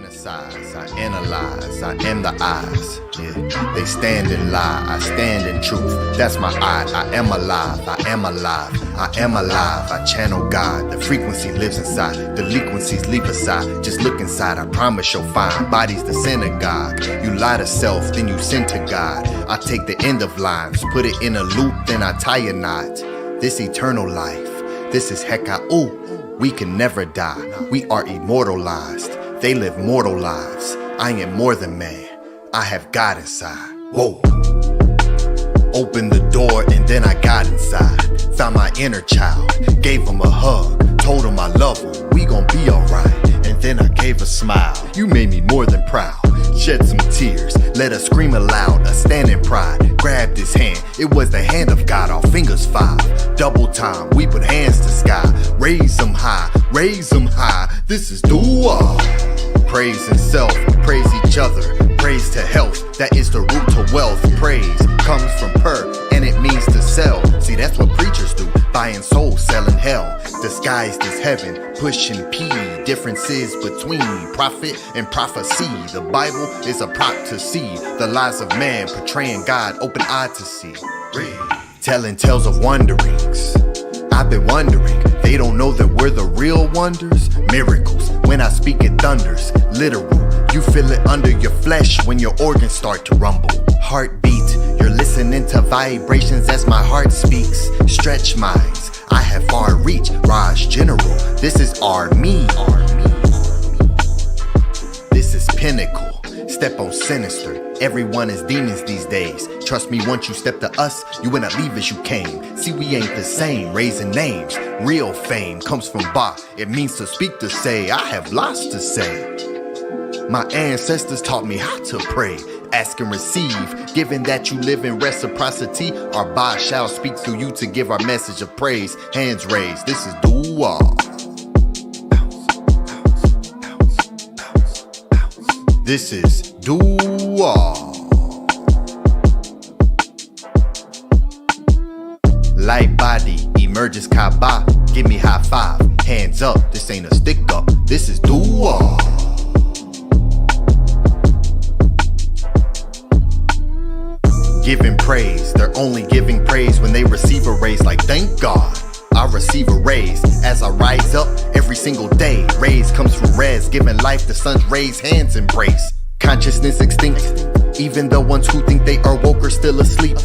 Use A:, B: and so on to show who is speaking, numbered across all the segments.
A: fantasize, I analyze, I am the eyes. Yeah. They stand in lie, I stand in truth. That's my I am alive, I am alive, I am alive. I channel God, the frequency lives inside. Delinquencies leap aside, just look inside. I promise you'll find bodies the synagogue. You lie to self, then you sin to God. I take the end of lines, put it in a loop, then I tie a knot. This eternal life, this is Heka. We can never die, we are immortalized. They live mortal lives. I am more than man, I have God inside. Whoa. Opened the door and then I got inside. Found my inner child, gave him a hug, told him I love him, we gon' be alright. And then I gave a smile, you made me more than proud. Shed some tears, let us scream aloud, a stand in pride. Grabbed his hand, it was the hand of God, our fingers five. Double time, we put hands to sky. Raise them high, raise them high. This is dua. Praise and self, praise each other. Praise to health, that is the root to wealth. Praise comes from per, and it means to sell. See, that's what preachers do, buying souls, selling hell. Disguised as heaven, pushing P. Differences between prophet and prophecy. The Bible is a prop to see the lies of man, portraying God open-eyed to see. Telling tales of wanderings, I've been wondering, they don't know that we're the real wonders. Miracles, when I speak it thunders, literal. You feel it under your flesh when your organs start to rumble. Heartbeat, you're listening to vibrations as my heart speaks. Stretch minds, I have far reach. Raj General, this is me. This is pinnacle. Step on sinister, everyone is demons these days. Trust me, once you step to us, you will not leave as you came. See, we ain't the same, raising names. Real fame comes from Ba, it means to speak, to say. I have lots to say. My ancestors taught me how to pray, ask and receive. Given that you live in reciprocity, our Ba shall speak through you to give our message of praise. Hands raised, this is dua. This is dua. Light body emerges Kaaba. Give me high five, hands up. This ain't a stick up, this is dua. Giving praise, they're only giving praise when they receive a raise. Like thank God, I receive a raise as I rise up every single day. Raise comes from res, giving life the sun's rays, hands embrace. Consciousness extinct, even the ones who think they are woke are still asleep.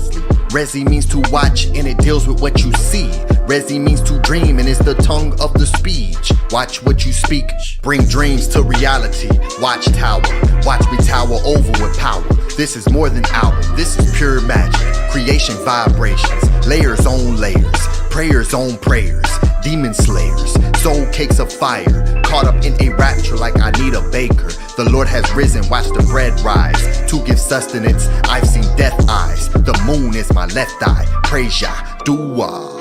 A: Resi means to watch and it deals with what you see. Resi means to dream and it's the tongue of the speech. Watch what you speak, bring dreams to reality. Watch tower, watch me tower over with power. This is more than album, this is pure magic. Creation vibrations, layers on layers. Prayers on prayers, demon slayers. Soul cakes of fire, caught up in a rapture like I need a baker. The Lord has risen, watch the bread rise. To give sustenance, I've seen death eyes. The moon is my left eye, praise Yah, dua.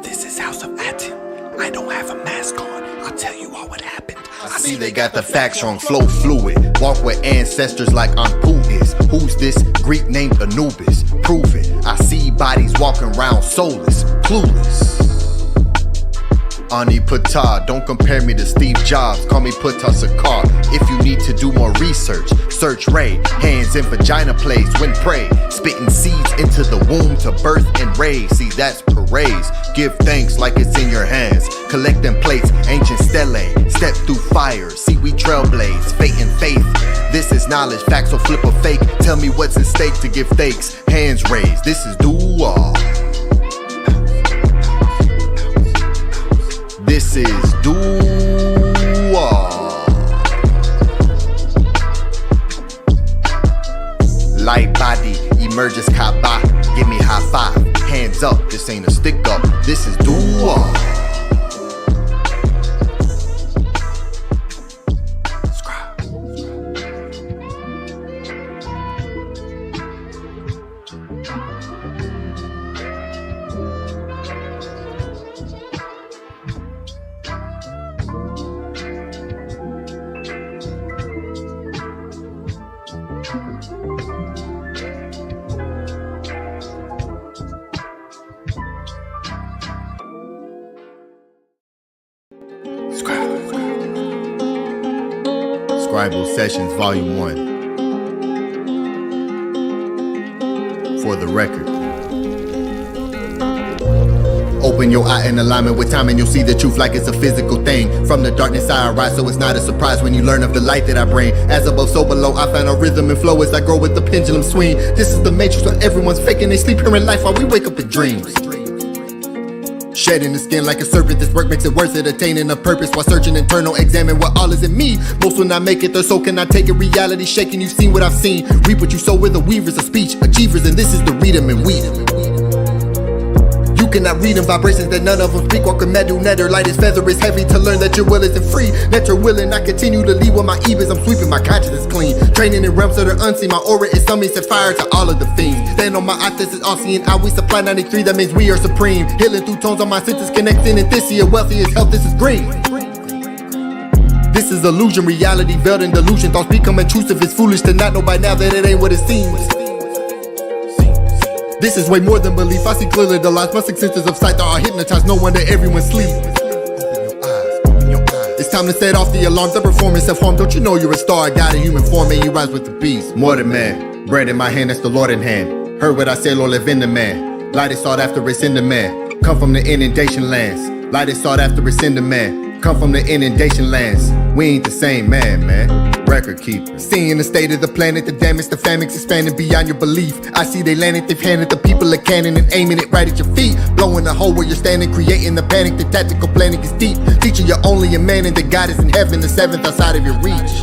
B: This is House of ATTON. I don't have a mask on, I'll tell you all what happened.
A: I see they got the facts wrong, flow fluid. Walk with ancestors like Anpu is. Who's this? Greek named Anubis. Prove it. I see bodies walking around soulless, clueless. Ani Pata, don't compare me to Steve Jobs. Call me Pata Sakar. If you need to do more research, search Ray. Hands in vagina plays when pray. Spitting seeds into the womb to birth and raise. See, that's parades. Give thanks like it's in your hands. Collecting plates, ancient STELE. Step through fire, see we trailblaze. Fate and faith, this is knowledge. Facts will flip a fake. Tell me what's at stake to give thanks. Hands raised, this is dua. This is dua. Light body emerges Kaaba. Give me high five, hands up. This ain't a stick up, this is dua. Scribal Sessions Volume 1. For the record. Open your eye in alignment with time and you'll see the truth like it's a physical thing. From the darkness I arise, so it's not a surprise when you learn of the light that I bring. As above, so below, I find a rhythm and flow as I grow with the pendulum swing. This is the matrix where everyone's faking they sleep here in life while we wake up in dreams. Shedding the skin like a serpent, this work makes it worse at attaining a purpose. While searching internal, examine what all is in me. Most will not make it, so can I take it? Reality shaking, you've seen what I've seen. Reap what you sow with the weavers of speech, achievers, and this is the read 'em and weed 'em. You cannot read in vibrations that none of them speak. Walking metal netter, light is feather is heavy to learn that your will isn't free. Netter willing, I continue to lead with my ebas. I'm sweeping my consciousness clean. Training in realms that are unseen. My aura is something set fire to all of the fiends. Stand on my eye, this is all seeing. I we supply 93, that means we are supreme. Healing through tones on my senses, connecting in this year. Wealthy is health, this is green. This is illusion, reality veiled in delusion. Thoughts become intrusive, it's foolish to not know by now that it ain't what it seems. This is way more than belief. I see clearly the lies. My six senses of sight are hypnotized. No wonder everyone sleeps. Open your eyes. It's time to set off the alarm. The performance self-harm. Don't you know you're a star? God in human form and you rise with the beast. More than man. Bread in my hand, that's the Lord in hand. Heard what I say, Lord, live in the man. Light is sought after, it's in the man. Come from the inundation lands. Light is sought after, it's in the man. Come from the inundation lands. We ain't the same man. Record keeper. Seeing the state of the planet, the damage, the famine expanding beyond your belief. I see they landed, they've handed the people a cannon and aiming it right at your feet. Blowing a hole where you're standing, creating the panic. The tactical planning is deep. Teaching you're only a man and that God is in heaven, the seventh outside of your reach.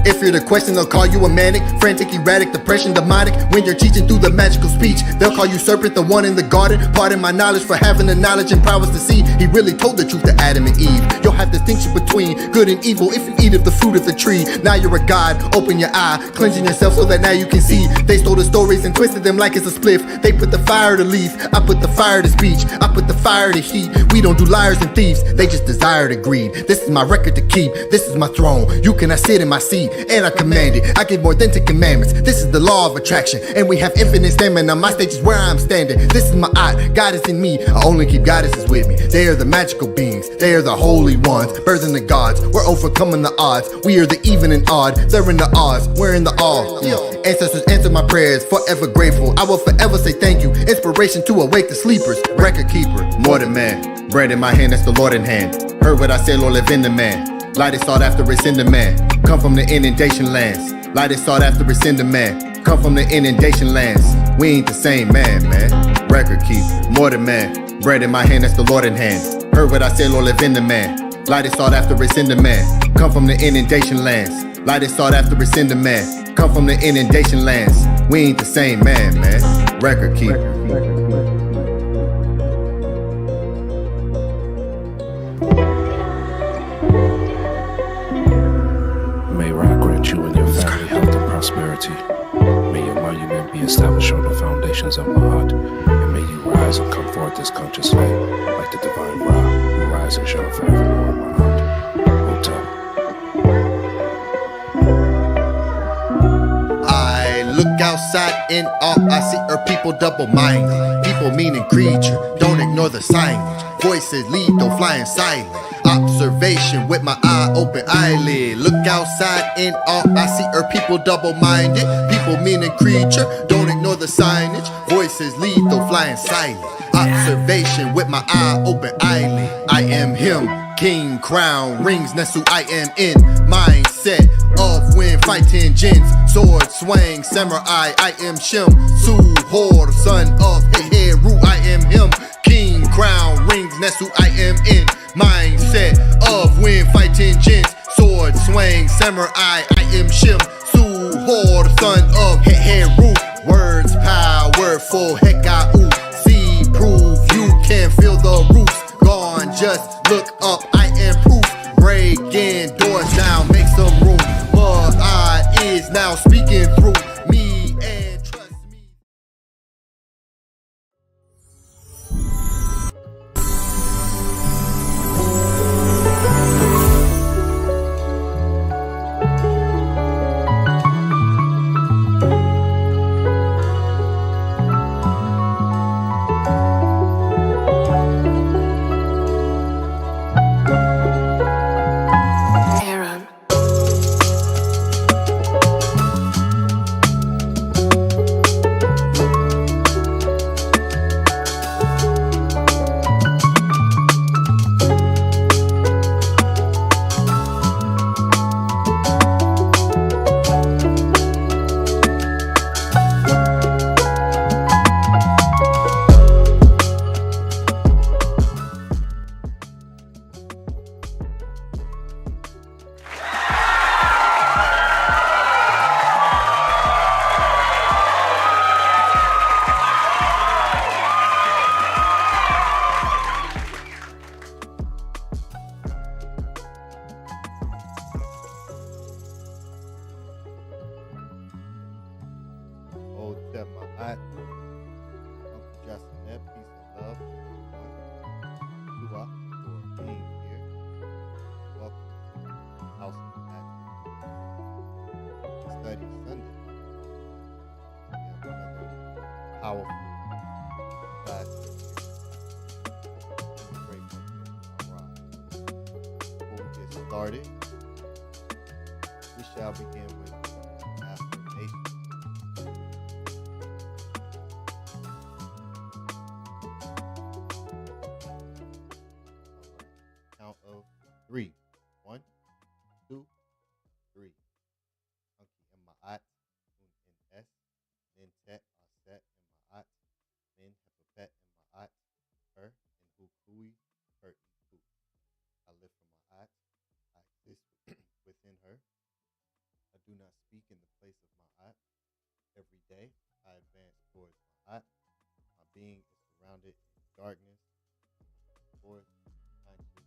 A: If you're the question, they'll call you a manic, frantic, erratic, depression, demonic. When you're teaching through the magical speech, they'll call you serpent, the one in the garden. Pardon my knowledge for having the knowledge and prowess to see. He really told the truth to Adam and Eve. You'll have distinction between good and evil if you eat of the fruit of the tree. Now you're a god, open your eye, cleansing yourself so that now you can see. They stole the stories and twisted them like it's a spliff. They put the fire to leaf, I put the fire to speech. I put the fire to heat. We don't do liars and thieves, they just desire to greed. This is my record to keep, this is my throne. You cannot sit in my seat, and I command it. I give more than 10 commandments. This is the law of attraction, and we have infinite stamina. My stage is where I'm standing. This is my eye, God is in me. I only keep goddesses with me. They are the magical beings, they are the holy ones, birthing the gods. We're overcoming the odds. We are the even and odd. They're in the odds, we're in the all. Ancestors answer my prayers, forever grateful. I will forever say thank you. Inspiration to awake the sleepers. Record keeper, more than man. Bread in my hand, that's the Lord in hand. Heard what I say, Lord, live in the man. Light is sought after, it's in the man. Come from the inundation lands. Light is sought after, it's in the man. Come from the inundation lands. We ain't the same man. Record keeper, more than man. Bread in my hand, that's the Lord in hand. Heard what I say, Lord, live in the man. Light is sought after, it's in the man. Come from the inundation lands. Light is sought after, it's in the man. Come from the inundation lands. We ain't the same man. Record keeper.
C: You and your family health and prosperity. May your monument be established on the foundations of Ma'at, and may you rise and come forth as conscious light, like the divine Ra, who rise and shine forevermore, Ma'at.
A: I look outside in awe, I see our people double-minded. People meaning creature, don't ignore the signage. Voices lead, though flying silent. Observation with my eye open eyelid. Look outside in awe, I see our people double-minded. People meaning creature, don't ignore the signage. Voices lead, though flying silent. Observation with my eye open eyelid. I am him, king, crown, rings, Nesu, I am in mindset of when fighting jinns, sword swang, samurai, I am Shem, Suhor, son of Heheru, I am him, king, crown, rings, Nesu, I am in mindset of when fighting jinns, sword swang, samurai, I am Shem, Suhor, son of Heheru, words powerful, Hekau, see proof, you can feel the roots, gone, just look up, I am proof, breaking doors down, make some room, but I is now speaking through me and trust me. started. We shall begin with affirmation. All right. Count of 3. 1, 2, 3. Anki and Maat, Un in S, Nin Tet, Aset and Maat, Nin Hepapet and Maat, Her and Hukui, Her Iku. I live for Maat. I exist within her. I do not speak in the place of Ma'at. Every day, I advance towards Ma'at. My being is surrounded in darkness. Forth, conscious.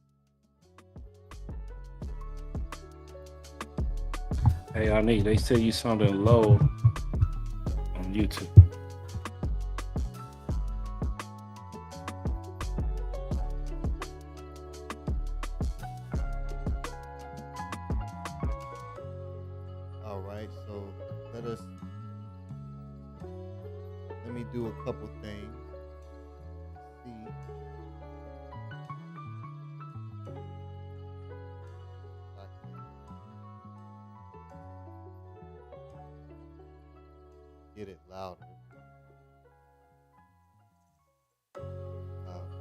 C: Hey, Ani, they say you sounding low on YouTube.
A: All right, so let me do a couple things. See. I can get it louder.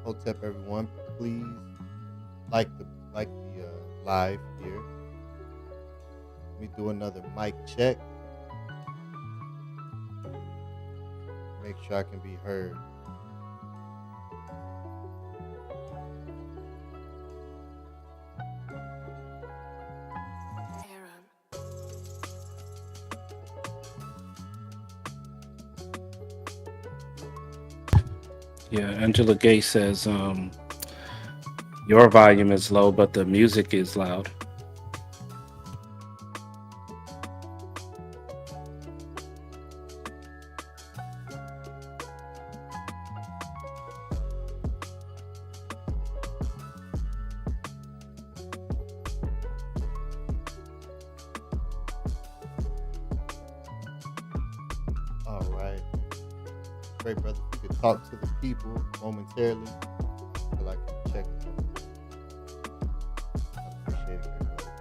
A: Hotep, everyone, please like the live here. Let me do another mic check. Make sure I can be heard.
C: Yeah, Angela Gay says your volume is low, but the music is loud.
A: All right. Great, brother. If you could talk to the people momentarily until I can check them. I appreciate it, great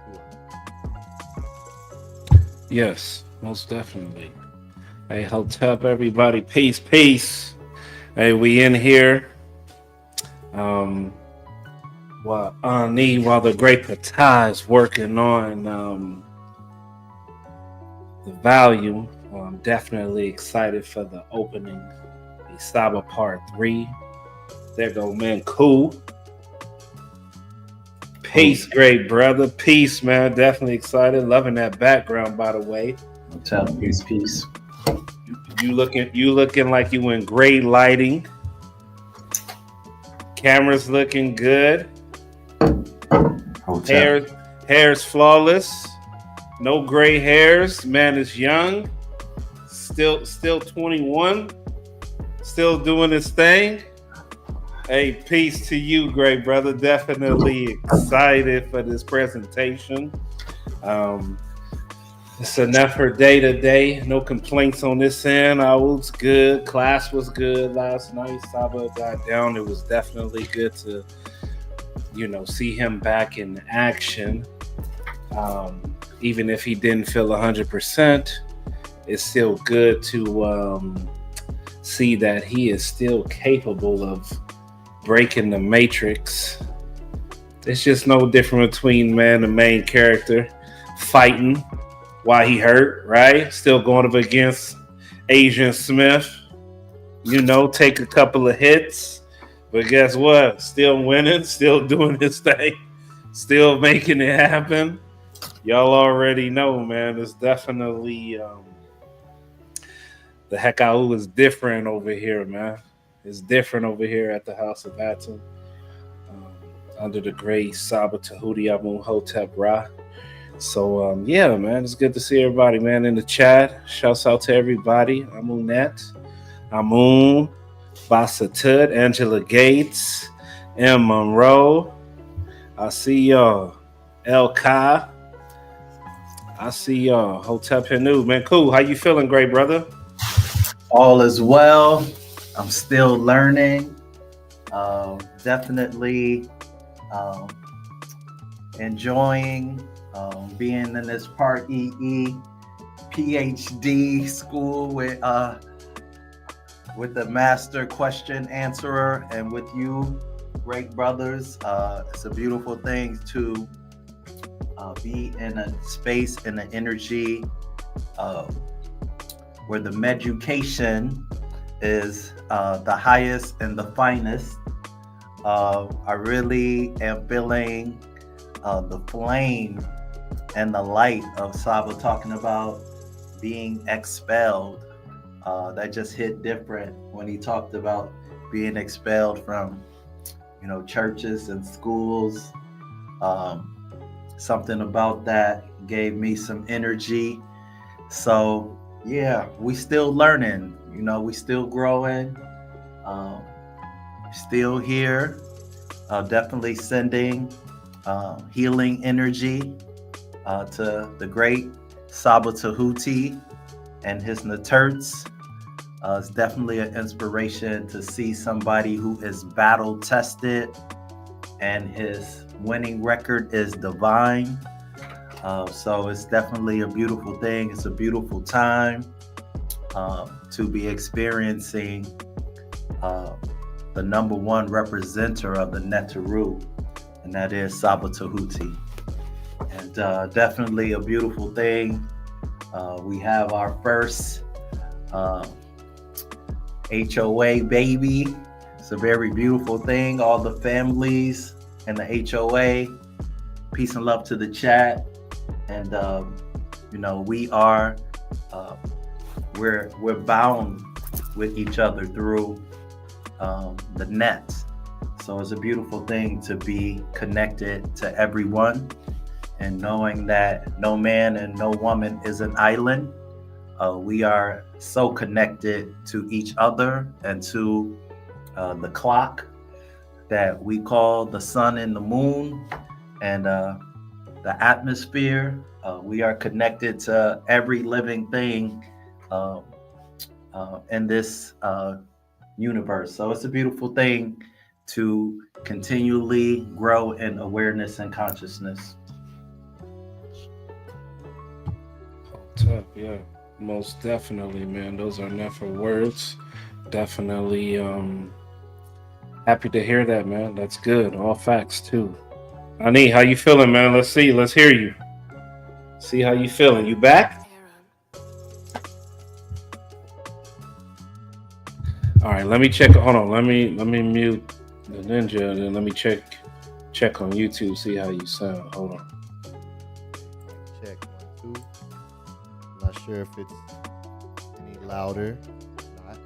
A: brother.
C: Yes, most definitely. Hey, Hotep, everybody. Peace, peace. Hey, we in here. While the great PTAH is working on the volume, I'm definitely excited for the opening. The Saba Part 3. There go Menkhu. Peace, great brother. Peace, man. Definitely excited. Loving that background, by the way.
D: Peace, peace.
C: You looking like you in great lighting. Camera's looking good. Hair's flawless. No gray hairs. Man is young. Still 21. Still doing his thing. Hey, peace to you, great brother. Definitely excited for this presentation. It's an effort day to day. No complaints on this end. I was good. Class was good last night. Saba got down. It was definitely good to, see him back in action. Even if he didn't feel 100%, it's still good to see that he is still capable of breaking the matrix. It's just no different between the main character fighting while he hurt, right? Still going up against Agent Smith, take a couple of hits, but guess what? Still winning, still doing his thing, still making it happen. Y'all already know, man. It's definitely the Hekau is different over here, man. It's different over here at the House of ATTON. Under the great Saba TEHUTI Amun Hotep Ra. So, man, it's good to see everybody, man, in the chat. Shouts out to everybody. Amunet, Amun, Basatut, Angela Gates, M. Monroe. I see y'all. El Kai. I see y'all. Hotep Henu. Man, cool. How you feeling, great brother?
D: All is well. I'm still learning. Definitely enjoying being in this Part EE PhD school with the master question answerer and with you, great brothers. It's a beautiful thing to be in a space and an energy where the meducation is the highest and the finest. I really am feeling the flame and the light of Saba talking about being expelled. That just hit different when he talked about being expelled from, churches and schools. Something about that gave me some energy. So yeah, we still learning, we still growing, still here. Definitely sending healing energy to the great Saba TEHUTI and his Naturts. It's definitely an inspiration to see somebody who is battle tested and his winning record is divine. So it's definitely a beautiful thing. It's a beautiful time to be experiencing the number one representer of the Netaru, and that is Saba TEHUTI. And definitely a beautiful thing. We have our first HOA baby. It's a very beautiful thing. All the families and the HOA, peace and love to the chat. And we are we're bound with each other through the net. So it's a beautiful thing to be connected to everyone and knowing that no man and no woman is an island. We are so connected to each other and to the clock that we call the sun and the moon and the atmosphere. We are connected to every living thing in this universe. So it's a beautiful thing to continually grow in awareness and consciousness.
C: Tough, yeah, most definitely, man. Those are never words. Definitely happy to hear that, man. That's good. All facts too. Ani, how you feeling, man? Let's hear you. See how you feeling. You back? All right, let me check. Hold on, let me mute the ninja and then let me check on YouTube, see how you sound. Hold on.
A: Check 1, 2. I'm not sure if it's any louder or not.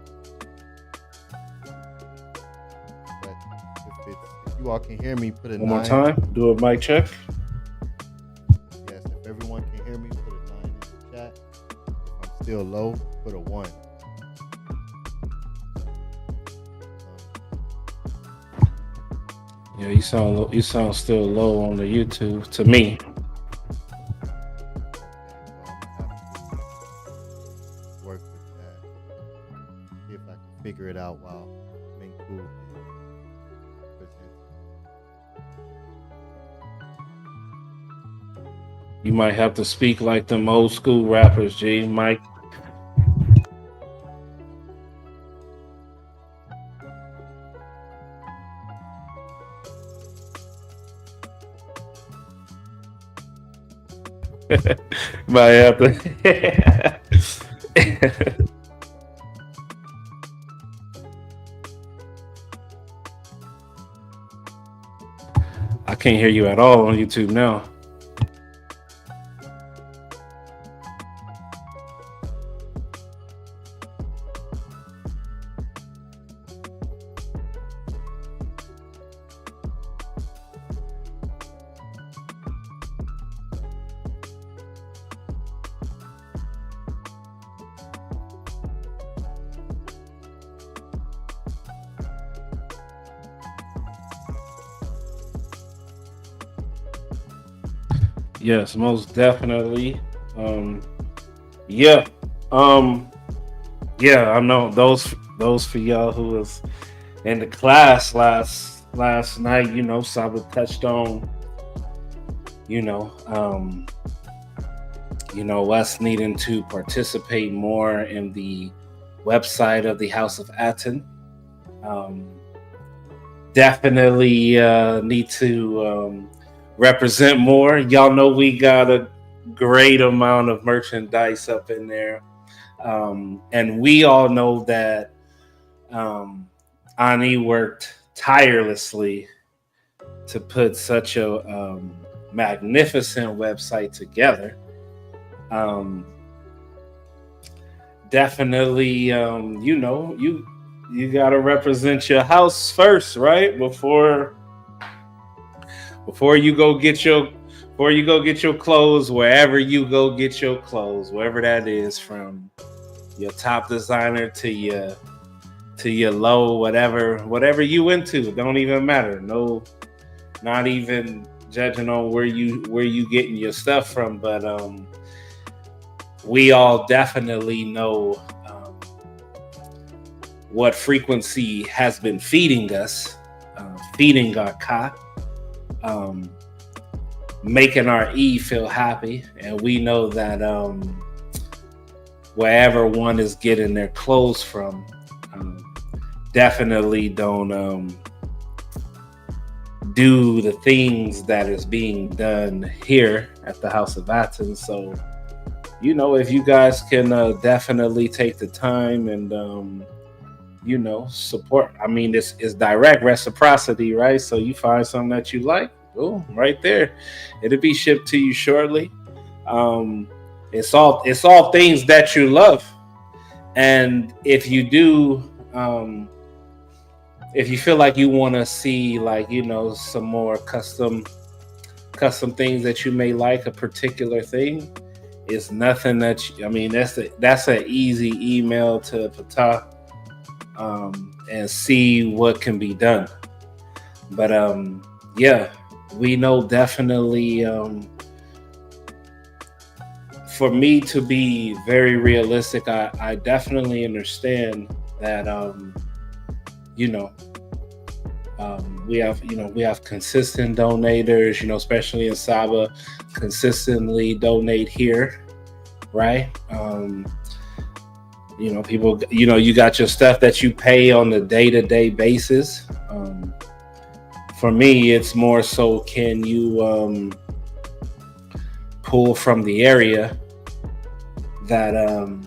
A: But if you all can hear me, put a 9.
C: One more time. Do a mic check.
A: Yes, if everyone can hear me, put a 9 in the chat. If I'm still low, put a 1.
C: Yeah, you sound still low on the YouTube to me.
A: Work with that. See if I can figure it out while Menkhu is presenting.
C: You might have to speak like them old school rappers, G. Mike. Might have to. I can't hear you at all on YouTube now. Yes, most definitely. Yeah. Yeah, I know those for y'all who was in the class last night, Saba touched on you know, us needing to participate more in the website of the House of ATTON. Definitely need to represent more. Y'all know we got a great amount of merchandise up in there. And we all know that Ani worked tirelessly to put such a magnificent website together. Definitely, you got to represent your house first, right? Before you go get your clothes, wherever you go get your clothes, wherever that is, from your top designer to your low, whatever you into, don't even matter. No, not even judging on where you getting your stuff from, but we all definitely know what frequency has been feeding us, feeding our ka, making our E feel happy. And we know that wherever one is getting their clothes from, definitely don't do the things that is being done here at the House of ATTON. So, if you guys can definitely take the time and support. I mean, it's direct reciprocity, right? So you find something that you like, boom, right there. It'll be shipped to you shortly. It's all things that you love. And if you do, if you feel like you want to see, like, some more custom things that you may like, a particular thing, it's nothing that that's an easy email to Patah, and see what can be done. But yeah, we know definitely, for me to be very realistic, I definitely understand that we have consistent donators, especially in Saba, consistently donate here, right? People, you got your stuff that you pay on a day-to-day basis. For me, it's more so, can you pull from the area that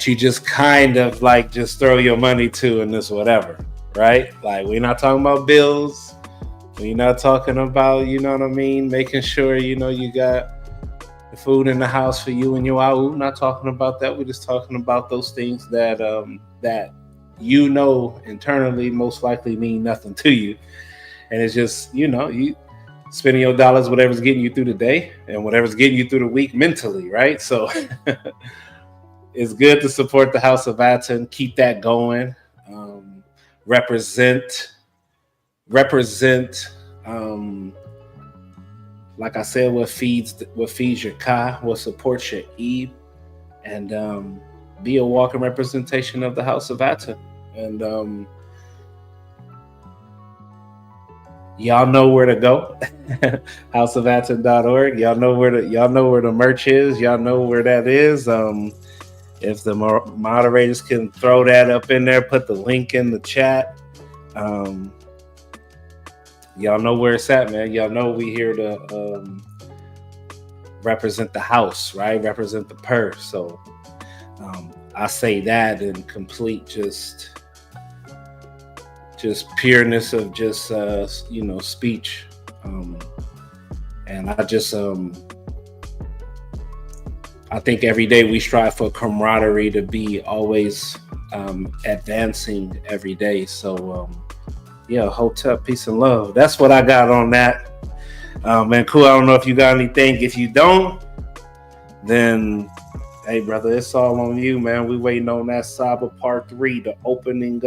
C: you just kind of like just throw your money to in this whatever, right? Like, we're not talking about bills. We're not talking about, making sure, you got the food in the house for you and your AU. Not talking about that. We're just talking about those things that that internally most likely mean nothing to you. And it's just, you spending your dollars, whatever's getting you through the day and whatever's getting you through the week mentally, right? So it's good to support the House of ATTON, keep that going, represent, like I said, what feeds your ka, what supports your E, and be a walking representation of the House of ATTON. And y'all know where to go. houseofatton.org. Y'all know where the merch is. Y'all know where that is. If the moderators can throw that up in there, put the link in the chat. Y'all know where it's at, man. Y'all know we here to represent the house, right? Represent the purse. So I say that in complete just pureness of just speech, and I just I think every day we strive for camaraderie, to be always advancing every day. So yeah, Hotep, peace and love. That's what I got on that. Menkhu, I don't know if you got anything. If you don't, then hey, brother, it's all on you, man. We waiting on that Saba Part 3, the opening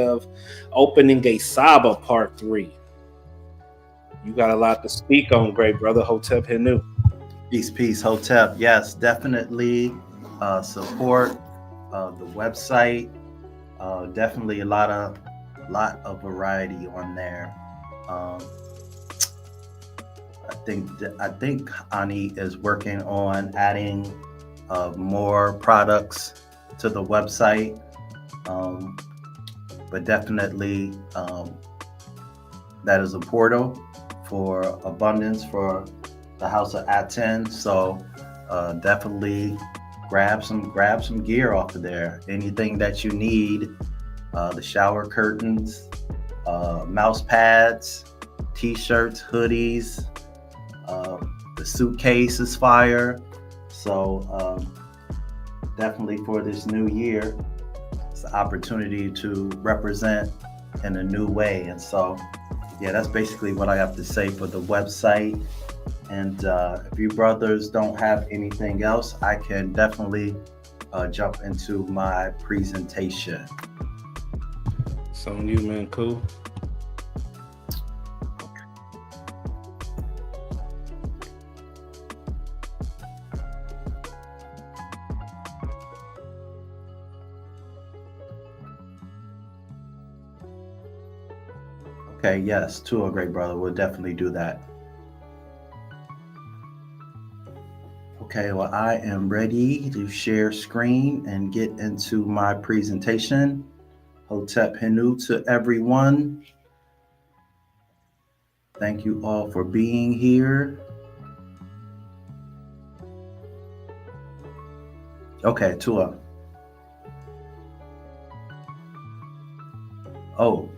C: a Saba Part 3. You got a lot to speak on, great brother. Hotep Henu.
D: Peace, Hotep. Yes, definitely support the website. Definitely a lot of variety on there. I think Ani is working on adding more products to the website, but definitely that is a portal for abundance for the House of ATTON. So definitely grab some gear off of there. Anything that you need, the shower curtains, mouse pads, t-shirts, hoodies. The suitcase is fire. So definitely for this new year, it's an opportunity to represent in a new way. And so, yeah, that's basically what I have to say for the website. And if you brothers don't have anything else, I can definitely jump into my presentation.
C: It's on you, Menkhu.
D: Okay, yes, Tua, great brother. We'll definitely do that. Okay, well, I am ready to share screen and get into my presentation. Hotep Henu to everyone. Thank you all for being here. Okay, Tua. Oh,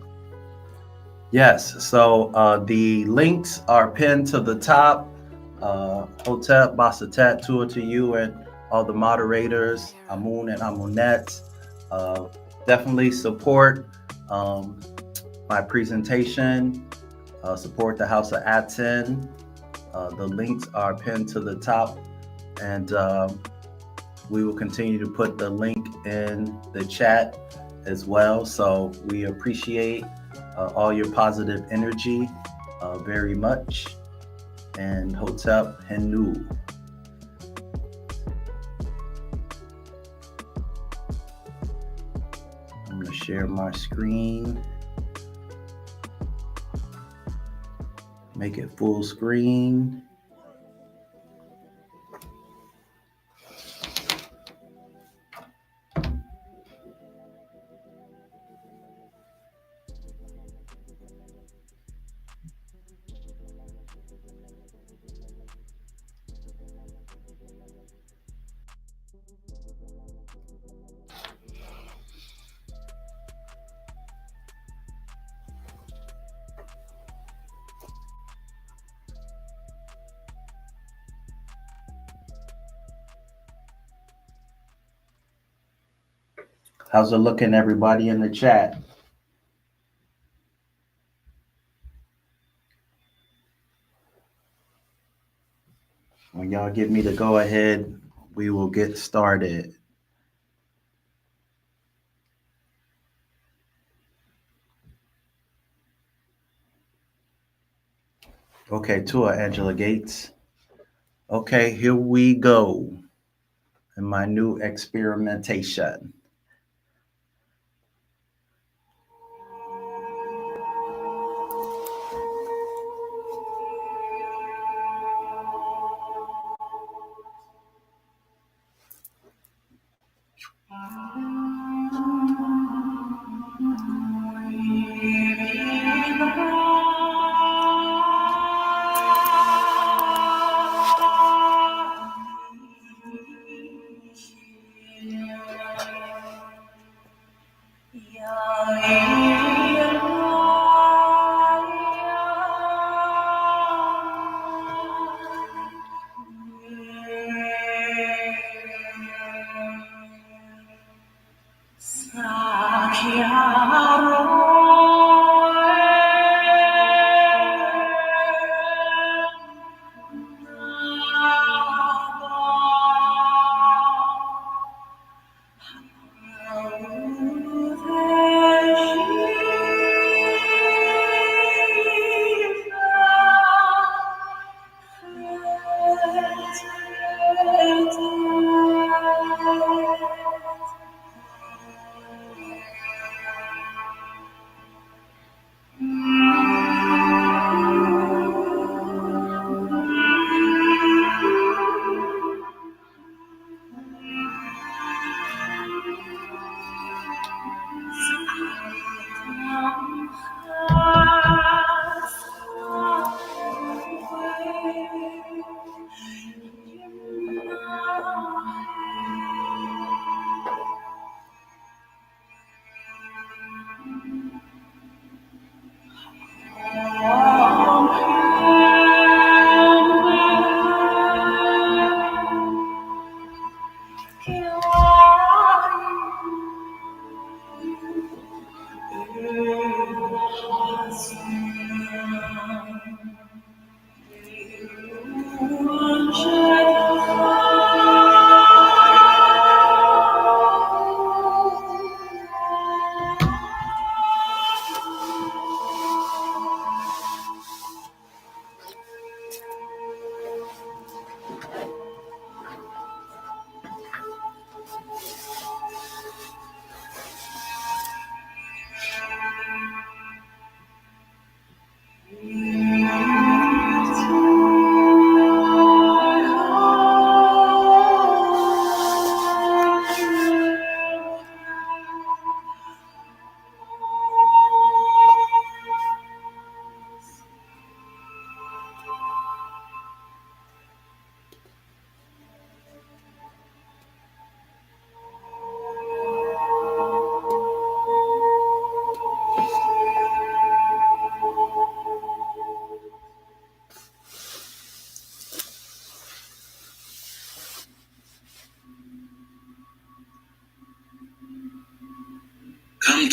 D: yes. So the links are pinned to the top. Hotep, Basatet, Tua to you and all the moderators, Amun and Amunet. Definitely support my presentation. Support the House of ATTON. The links are pinned to the top, and we will continue to put the link in the chat as well. So we appreciate all your positive energy very much. And Hotep Henu. I'm going to share my screen. Make it full screen. How's it looking, everybody in the chat? When y'all give me the go ahead, we will get started. Okay, Tua, Angela Gates. Okay, here we go in my new experimentation.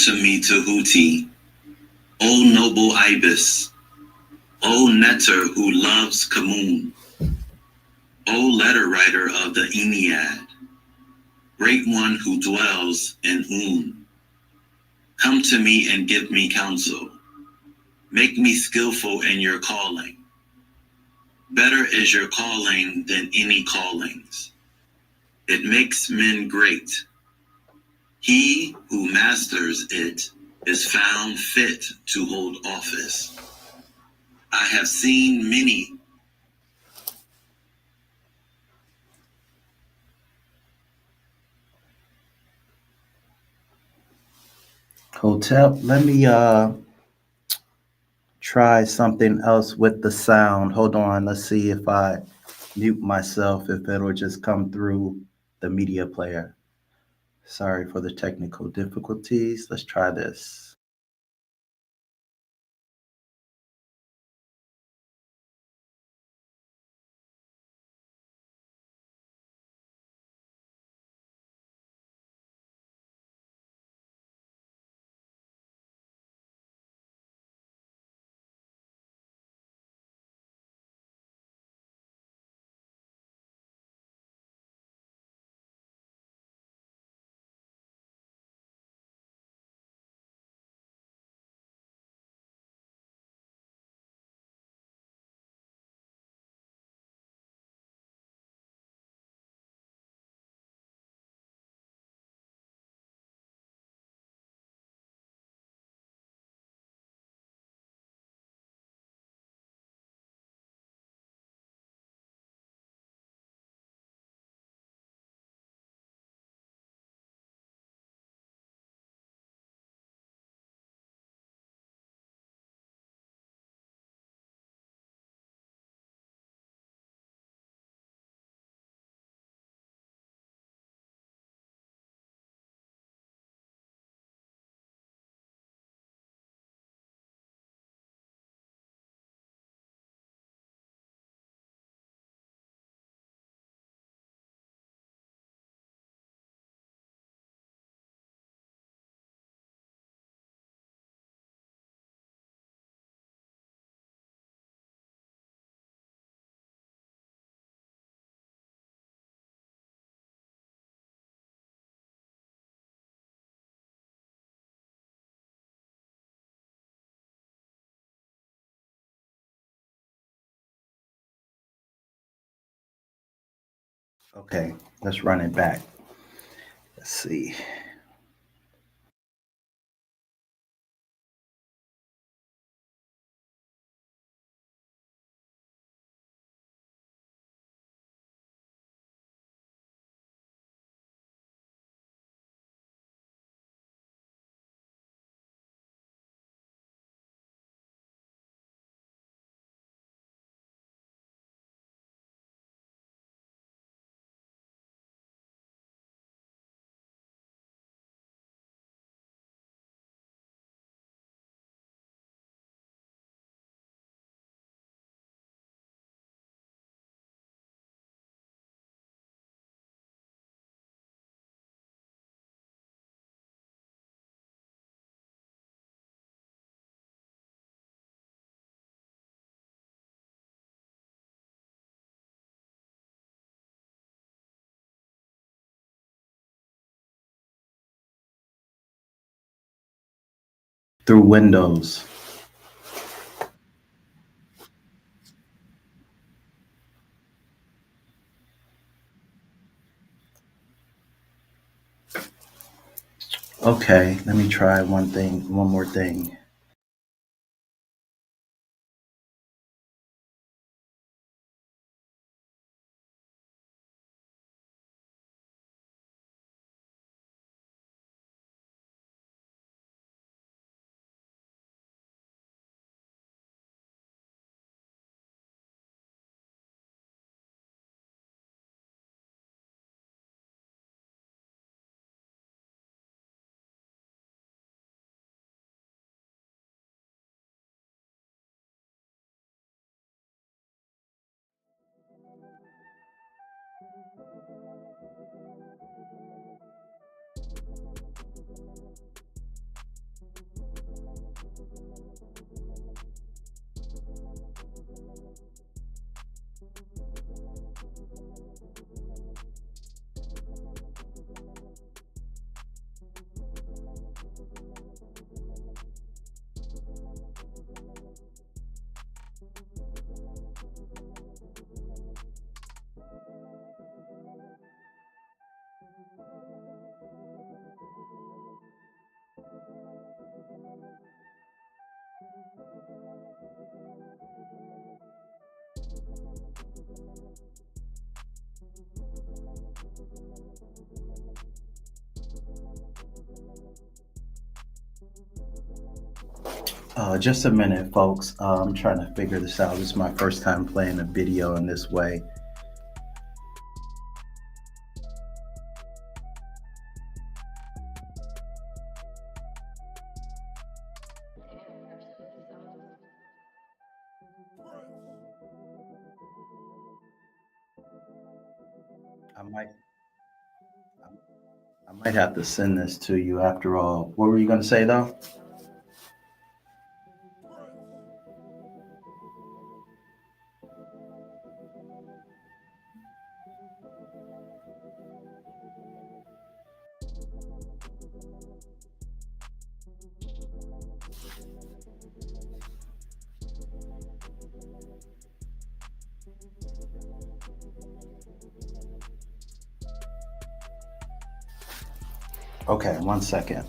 E: to me, Tehuti, O noble ibis, O netter who loves Kamun, O letter writer of the Ennead, great one who dwells in come to me and give me counsel. Make me skillful in your calling. Better is your calling than any callings. It makes men great. He who masters it is found fit to hold office. I have seen many.
D: Hotel, let me try something else with the sound. Hold on, let's see if I mute myself, if it'll just come through the media player. Sorry for the technical difficulties. Let's try this. Okay, let's run it back. Let's see. Through Windows. Okay, let me try one more thing. Just a minute, folks. I'm trying to figure this out. This is my first time playing a video in this way. I might have to send this to you after all. What were you going to say, though? Okay, 1 second.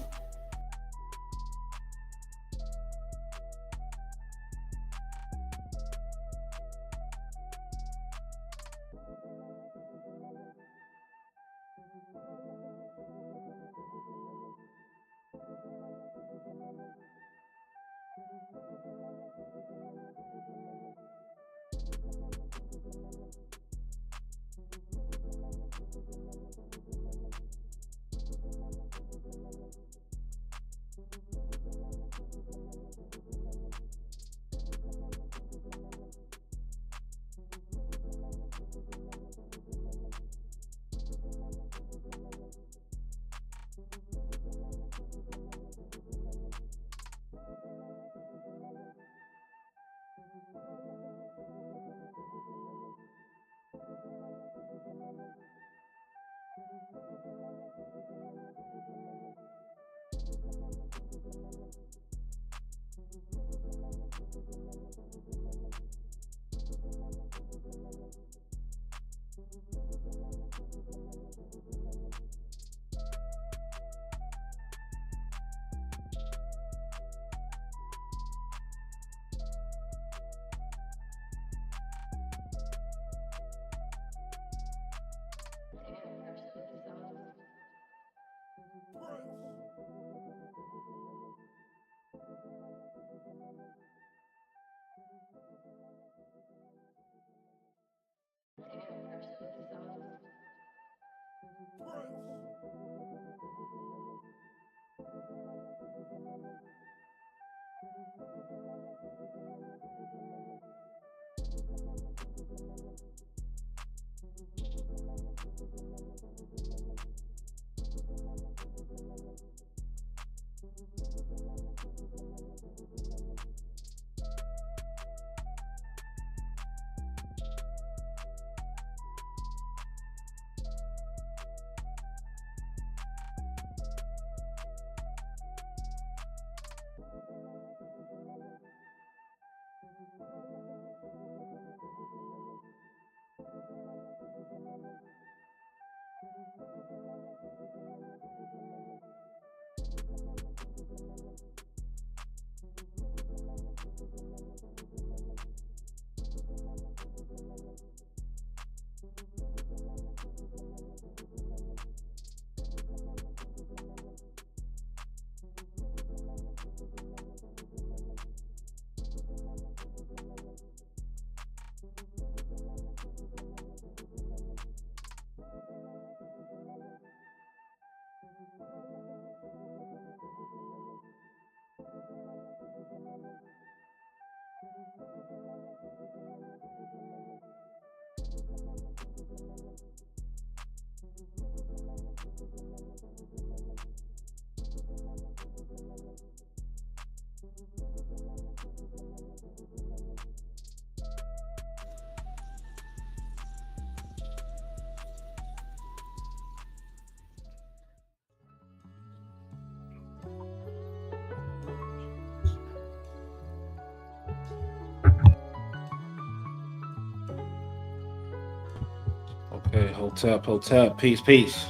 C: Okay, Hotep, peace.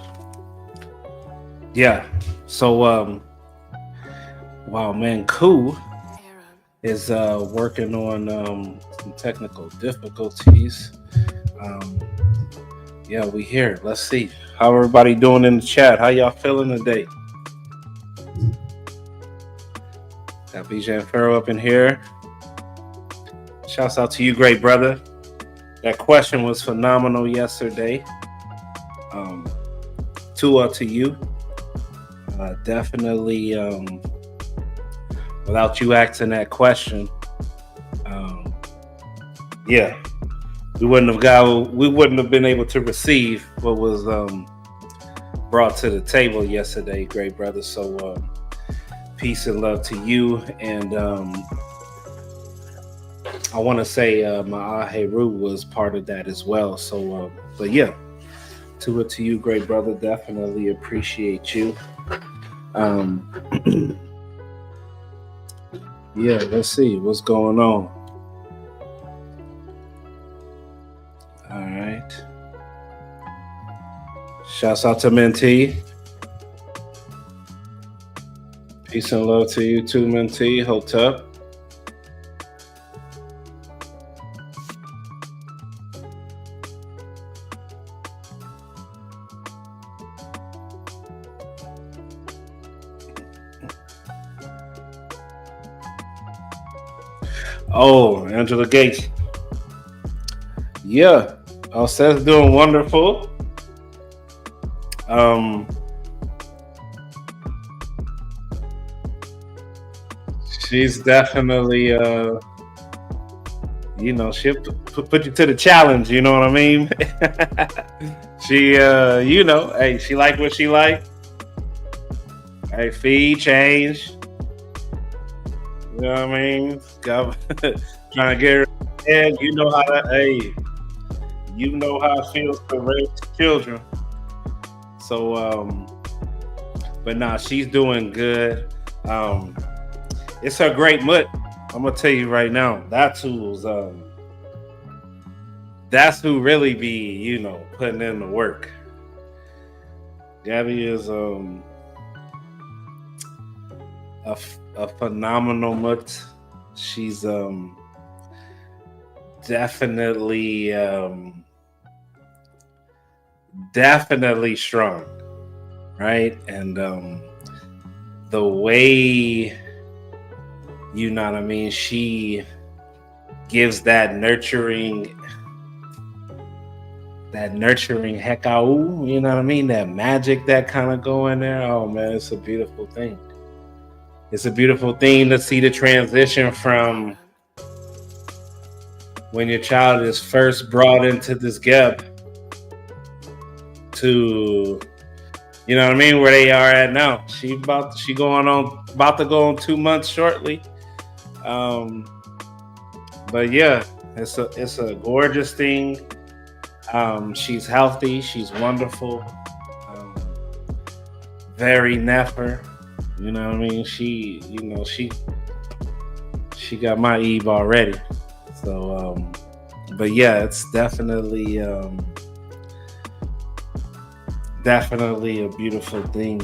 C: Yeah. So while Menkhu is working on some technical difficulties, yeah, we here. Let's see how everybody doing in the chat. How y'all feeling today? Got BJ and Pharaoh up in here. Shouts out to you, great brother. That question was phenomenal yesterday. Tua to you. Definitely, without you asking that question, yeah, we wouldn't have been able to receive what was brought to the table yesterday, great brother. So peace and love to you. And I want to say my Aheru was part of that as well. So, but yeah, to you, great brother. Definitely appreciate you. Yeah, let's see what's going on. All right. Shouts out to Mentee. Peace and love to you too, Mentee. Hold up. Oh, Angela Gates. Yeah, AUSET's doing wonderful. She's definitely, she'll put you to the challenge. You know what I mean? She, hey, she like what she like. Hey, feed, change. You know what I mean? Trying to get her head. You know how it feels to raise children. So, but nah, she's doing good. It's her great mutt. I'm gonna tell you right now. That's who really be, putting in the work. Gabby is a phenomenal mutt. She's definitely strong, right? And the way, she gives that nurturing heck out, that magic that kind of go in there. Oh man, it's a beautiful thing. It's a beautiful thing to see the transition from when your child is first brought into this gap to, where they are at now. She about to go on 2 months shortly. But yeah, it's a gorgeous thing. She's healthy. She's wonderful. Very never. You know what I mean? She got my Eve already. So, but yeah, it's definitely a beautiful thing.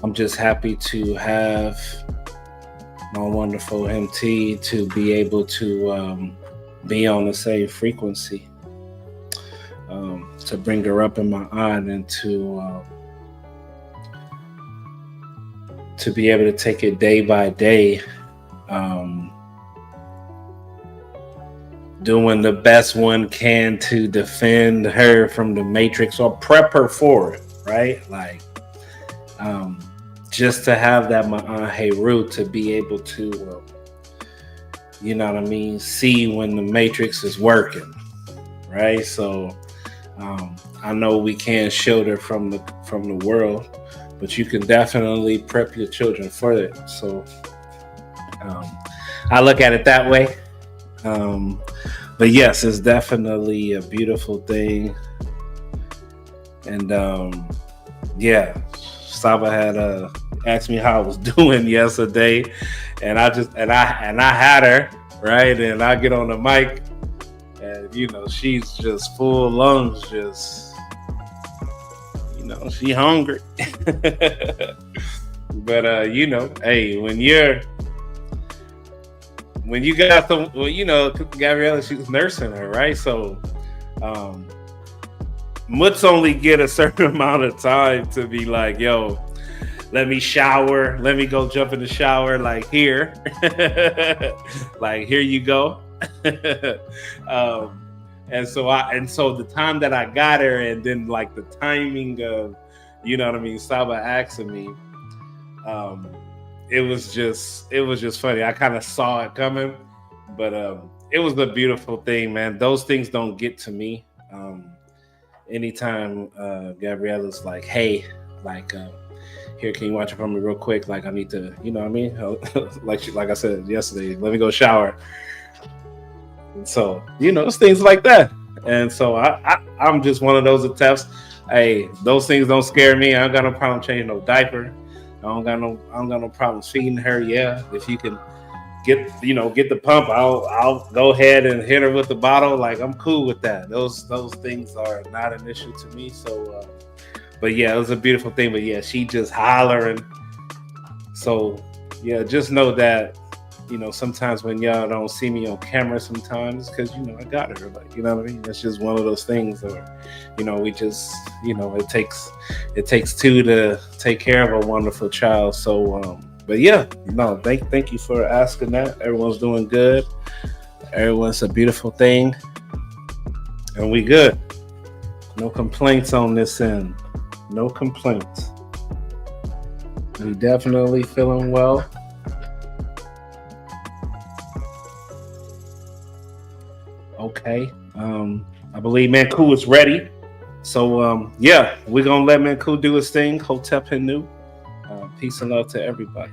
C: I'm just happy to have my wonderful MT to be able to be on the same frequency, to bring her up in my eye and to be able to take it day by day, doing the best one can to defend her from the matrix or prep her for it, right? Like, just to have that Ma'aheru to be able to, see when the matrix is working, right? So I know we can't shield her from the world, but you can definitely prep your children for it. So I look at it that way. But yes, it's definitely a beautiful thing. And yeah, Saba had asked me how I was doing yesterday, and I had her, right? And I get on the mic, and she's just full lungs, just she hungry. But hey, when you got some, Gabriella, she was nursing her, right? So mutts only get a certain amount of time to be like, yo,
F: let me shower, let me go jump in the shower, like here, like here you go. And so the time that I got her, and then like the timing of, you know what I mean, Saba asking me, it was just funny. I kind of saw it coming, but it was a beautiful thing, man. Those things don't get to me. Anytime Gabriella's like, hey, like, here, can you watch it for me real quick? Like, I need to, you know what I mean? like I said yesterday, let me go shower. And so, you know, it's things like that. And so I'm just one of those attempts. Hey, those things don't scare me. I don't got no problem changing no diaper. I don't got no problems feeding her. Yeah, if you can get the pump, I'll go ahead and hit her with the bottle. Like, I'm cool with that. Those things are not an issue to me. So, but yeah, it was a beautiful thing. But yeah, she just hollering. So yeah, just know that, you know, sometimes when y'all don't see me on camera, sometimes because, you know, I got her, like, you know what I mean. It's just one of those things, or, you know, we just, you know, it takes two to take care of a wonderful child. So, but yeah, no, thank you for asking that. Everyone's doing good. Everyone's a beautiful thing, and we good. No complaints on this end. No complaints. We definitely feeling well. Okay. I believe Menkhu is ready. So yeah, we're gonna let Menkhu do his thing. Hotep Henu. Peace and love to everybody.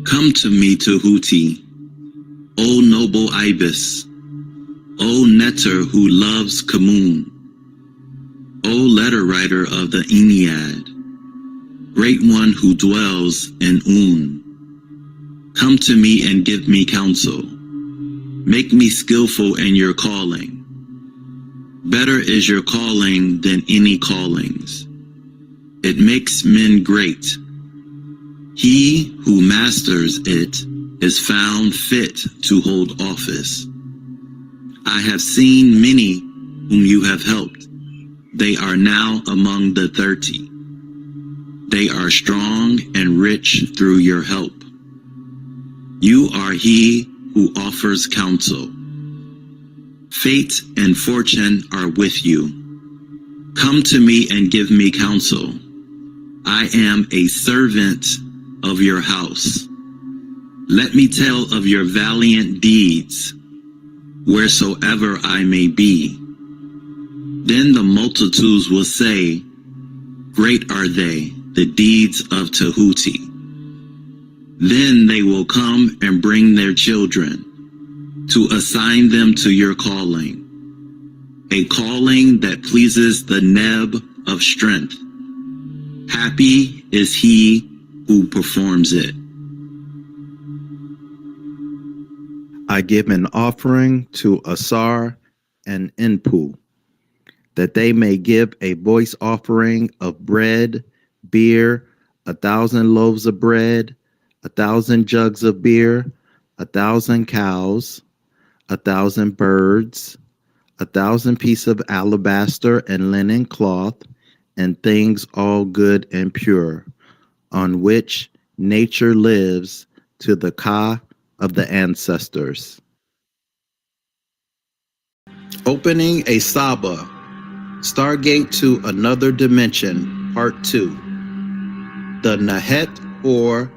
E: Come to me, Tehuti, O noble ibis, O netter who loves Kamun, O letter writer of the Ennead, great one who dwells in Come to me and give me counsel. Make me skillful in your calling. Better is your calling than any callings. It makes men great. He who masters it is found fit to hold office. I have seen many whom you have helped. They are now among the 30. They are strong and rich through your help. You are he who offers counsel. Fate and fortune are with you. Come to me and give me counsel. I am a servant of your house. Let me tell of your valiant deeds, wheresoever I may be. Then the multitudes will say, great are they, the deeds of Tehuti. Then they will come and bring their children to assign them to your calling, a calling that pleases the Neb of strength. Happy is he who performs it.
G: I give an offering to Asar and Enpu, that they may give a voice offering of bread, beer, 1,000 loaves of bread, 1,000 jugs of beer, 1,000 cows, 1,000 birds, 1,000 pieces of alabaster and linen cloth, and things all good and pure, on which nature lives to the Ka of the ancestors. Opening a Saba, Stargate to Another Dimension, Part 2. The Nahet or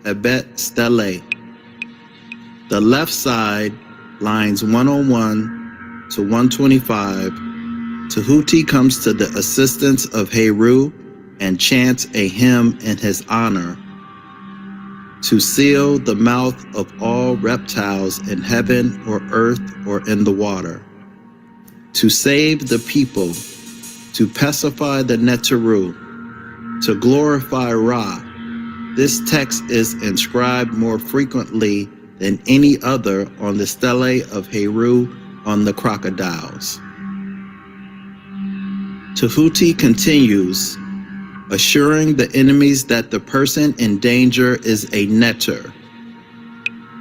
G: Hebet Stele. The left side, lines 101 to 125, Tehuti comes to the assistance of Heru and chants a hymn in his honor to seal the mouth of all reptiles in heaven or earth or in the water, to save the people, to pacify the Neteru, to glorify Ra. This text is inscribed more frequently than any other on the stele of Heru on the crocodiles. Tehuti continues, assuring the enemies that the person in danger is a netter,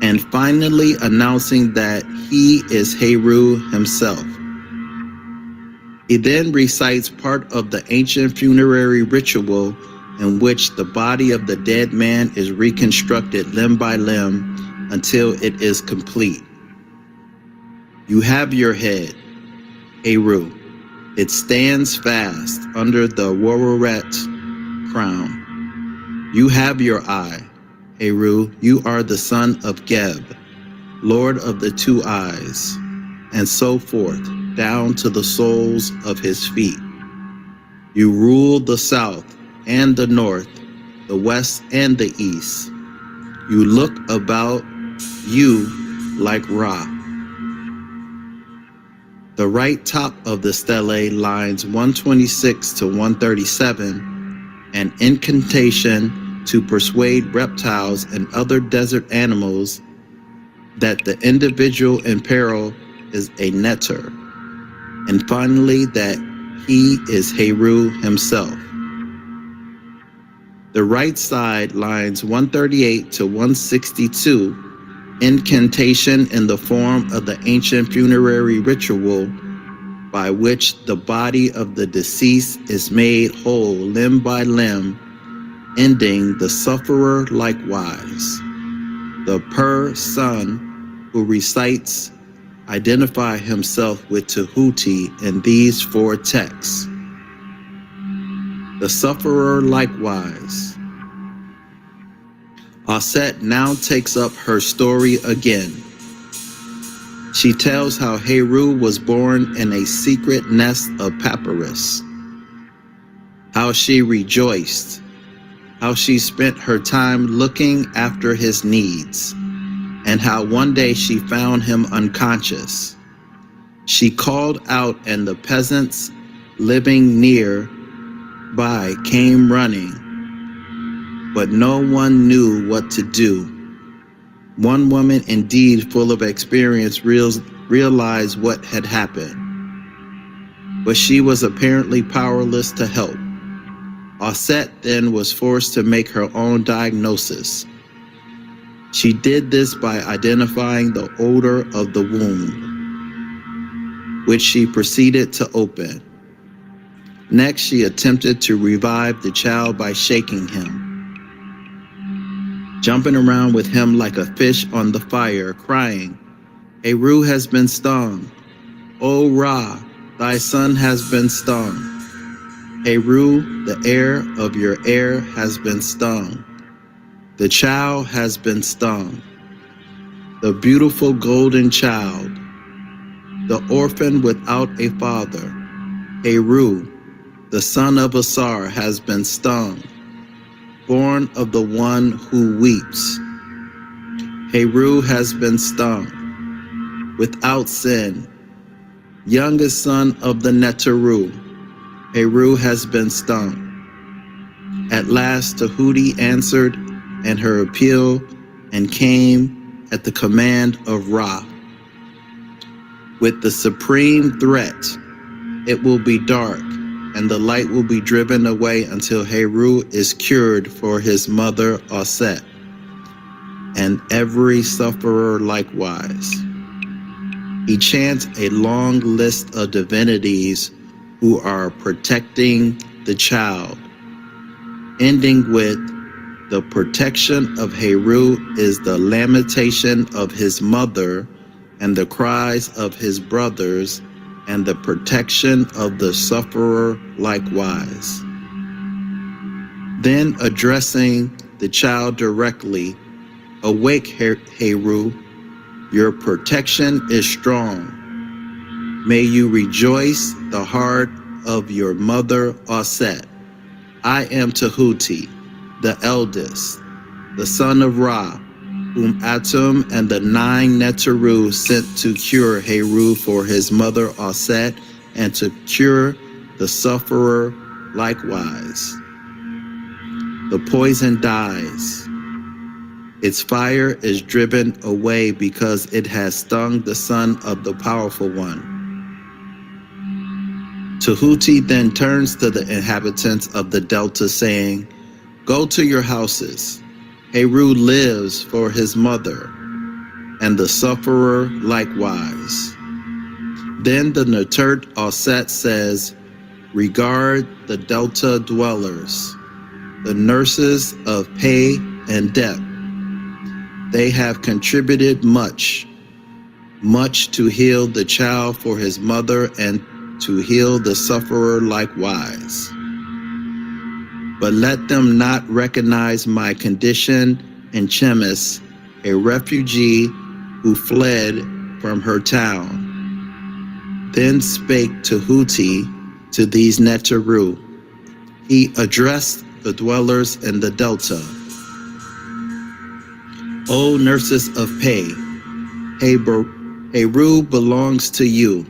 G: and finally announcing that he is Heru himself. He then recites part of the ancient funerary ritual in which the body of the dead man is reconstructed limb by limb until it is complete. You have your head, Heru. It stands fast under the Wararet crown. You have your eye, Heru. You are the son of Geb, Lord of the two eyes, and so forth, down to the soles of his feet. You rule the south and the north, the west and the east. You look about you like Ra. The right top of the stele, lines 126 to 137, an incantation to persuade reptiles and other desert animals that the individual in peril is a netter, and finally that he is Heru himself. The right side, lines 138 to 162, incantation in the form of the ancient funerary ritual by which the body of the deceased is made whole limb by limb, ending the sufferer likewise. The son who recites identify himself with Tehuti in these four texts. The sufferer likewise. AUSET now takes up her story again. She tells how Heru was born in a secret nest of papyrus, how she rejoiced, how she spent her time looking after his needs, and how one day she found him unconscious. She called out, and the peasants living nearby came running, but no one knew what to do. One woman, indeed full of experience, realized what had happened, but she was apparently powerless to help. AUSET then was forced to make her own diagnosis. She did this by identifying the odor of the womb, which she proceeded to open. Next, she attempted to revive the child by shaking him, jumping around with him like a fish on the fire, crying, "Heru has been stung. O Ra, thy son has been stung. Heru, the heir of your heir, has been stung. The child has been stung. The beautiful golden child, the orphan without a father, Heru, the son of Asar, has been stung, born of the one who weeps. Heru has been stung, without sin, youngest son of the Neteru. Heru has been stung." At last TEHUTI answered and her appeal and came at the command of Ra, with the supreme threat, "It will be dark, and the light will be driven away until Heru is cured for his mother AUSET, and every sufferer likewise." He chants a long list of divinities who are protecting the child, ending with, "The protection of Heru is the lamentation of his mother and the cries of his brothers, and the protection of the sufferer likewise." Then addressing the child directly, "Awake, Heru, your protection is strong. May you rejoice the heart of your mother AUSET. I am TEHUTI, the eldest, the son of Ra, whom ATTON and the 9 Neteru sent to cure Heru for his mother AUSET and to cure the sufferer likewise. The poison dies. Its fire is driven away because it has stung the son of the powerful one." TEHUTI then turns to the inhabitants of the Delta saying, "Go to your houses. Heru lives for his mother, and the sufferer likewise." Then the Netert AUSET says, "Regard the Delta dwellers, the nurses of pay and depth. They have contributed much, much to heal the child for his mother and to heal the sufferer likewise. But let them not recognize my condition in Chemis, a refugee who fled from her town." Then spake TEHUTI to these Neteru. He addressed the dwellers in the Delta. "O nurses of pay, Heru belongs to you,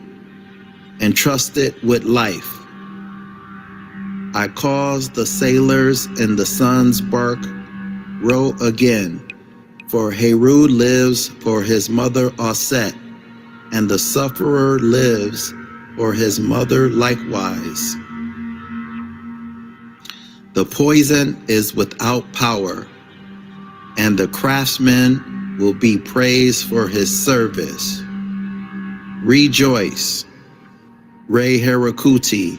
G: entrusted with life. I cause the sailors in the sun's bark row again, for Heru lives for his mother AUSET, and the sufferer lives for his mother likewise. The poison is without power, and the craftsman will be praised for his service. Rejoice, Re Herakuti,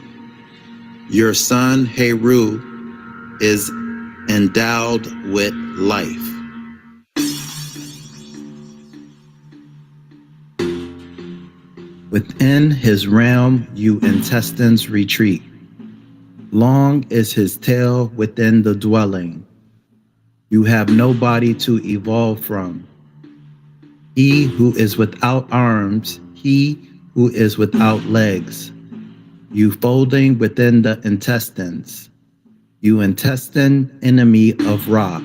G: your son Heru is endowed with life." Within his realm you intestines retreat. Long is his tail within the dwelling. You have no body to evolve from. He who is without arms, he who is without legs, you folding within the intestines. you intestine enemy of Ra.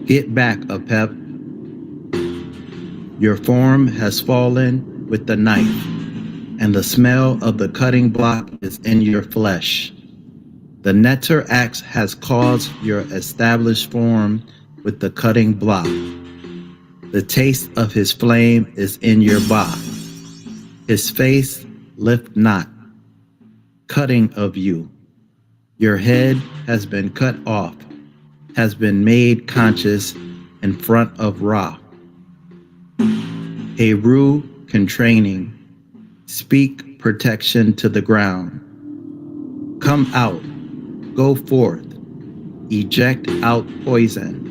G: Get back, Apep. Your form has fallen with the knife, and the smell of the cutting block is in your flesh. The Neter axe has caused your established form with the cutting block. The taste of his flame is in your ba. His face lift not, cutting of you. Your head has been cut off, has been made conscious in front of Ra. Heru contraining, speak protection to the ground. Come out, go forth, eject out poison.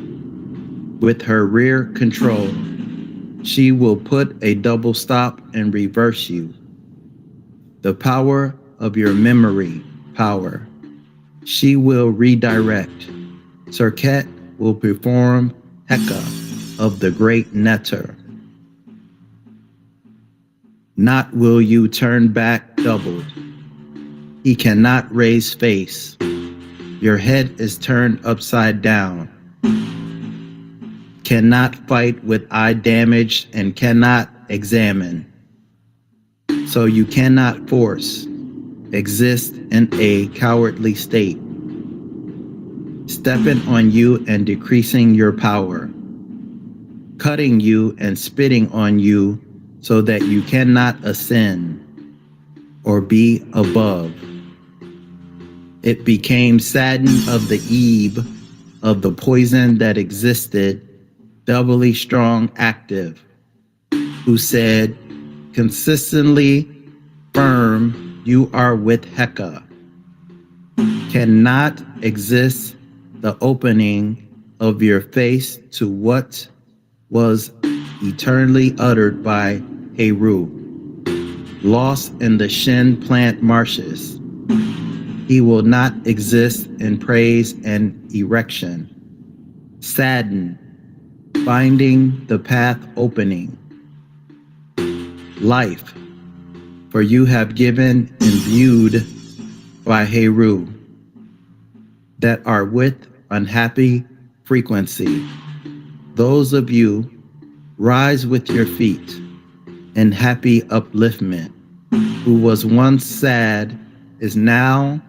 G: With her rear control, she will put a double stop and reverse you. The power of your memory power, she will redirect. Serket will perform Heka of the great Neter. Not will you turn back doubled. He cannot raise face. Your head is turned upside down. Cannot fight with eye damaged and cannot examine. So you cannot force, exist in a cowardly state. Stepping on you and decreasing your power. Cutting you and spitting on you so that you cannot ascend or be above. It became saddened of the eve of the poison that existed, doubly strong active, who said, consistently firm you are with Heka. Cannot exist the opening of your face to what was eternally uttered by Heru, lost in the Shin plant marshes. He will not exist in praise and erection. Saddened, finding the path opening. Life, for you have given imbued by Heru, that are with unhappy frequency. Those of you rise with your feet in happy upliftment, who was once sad is now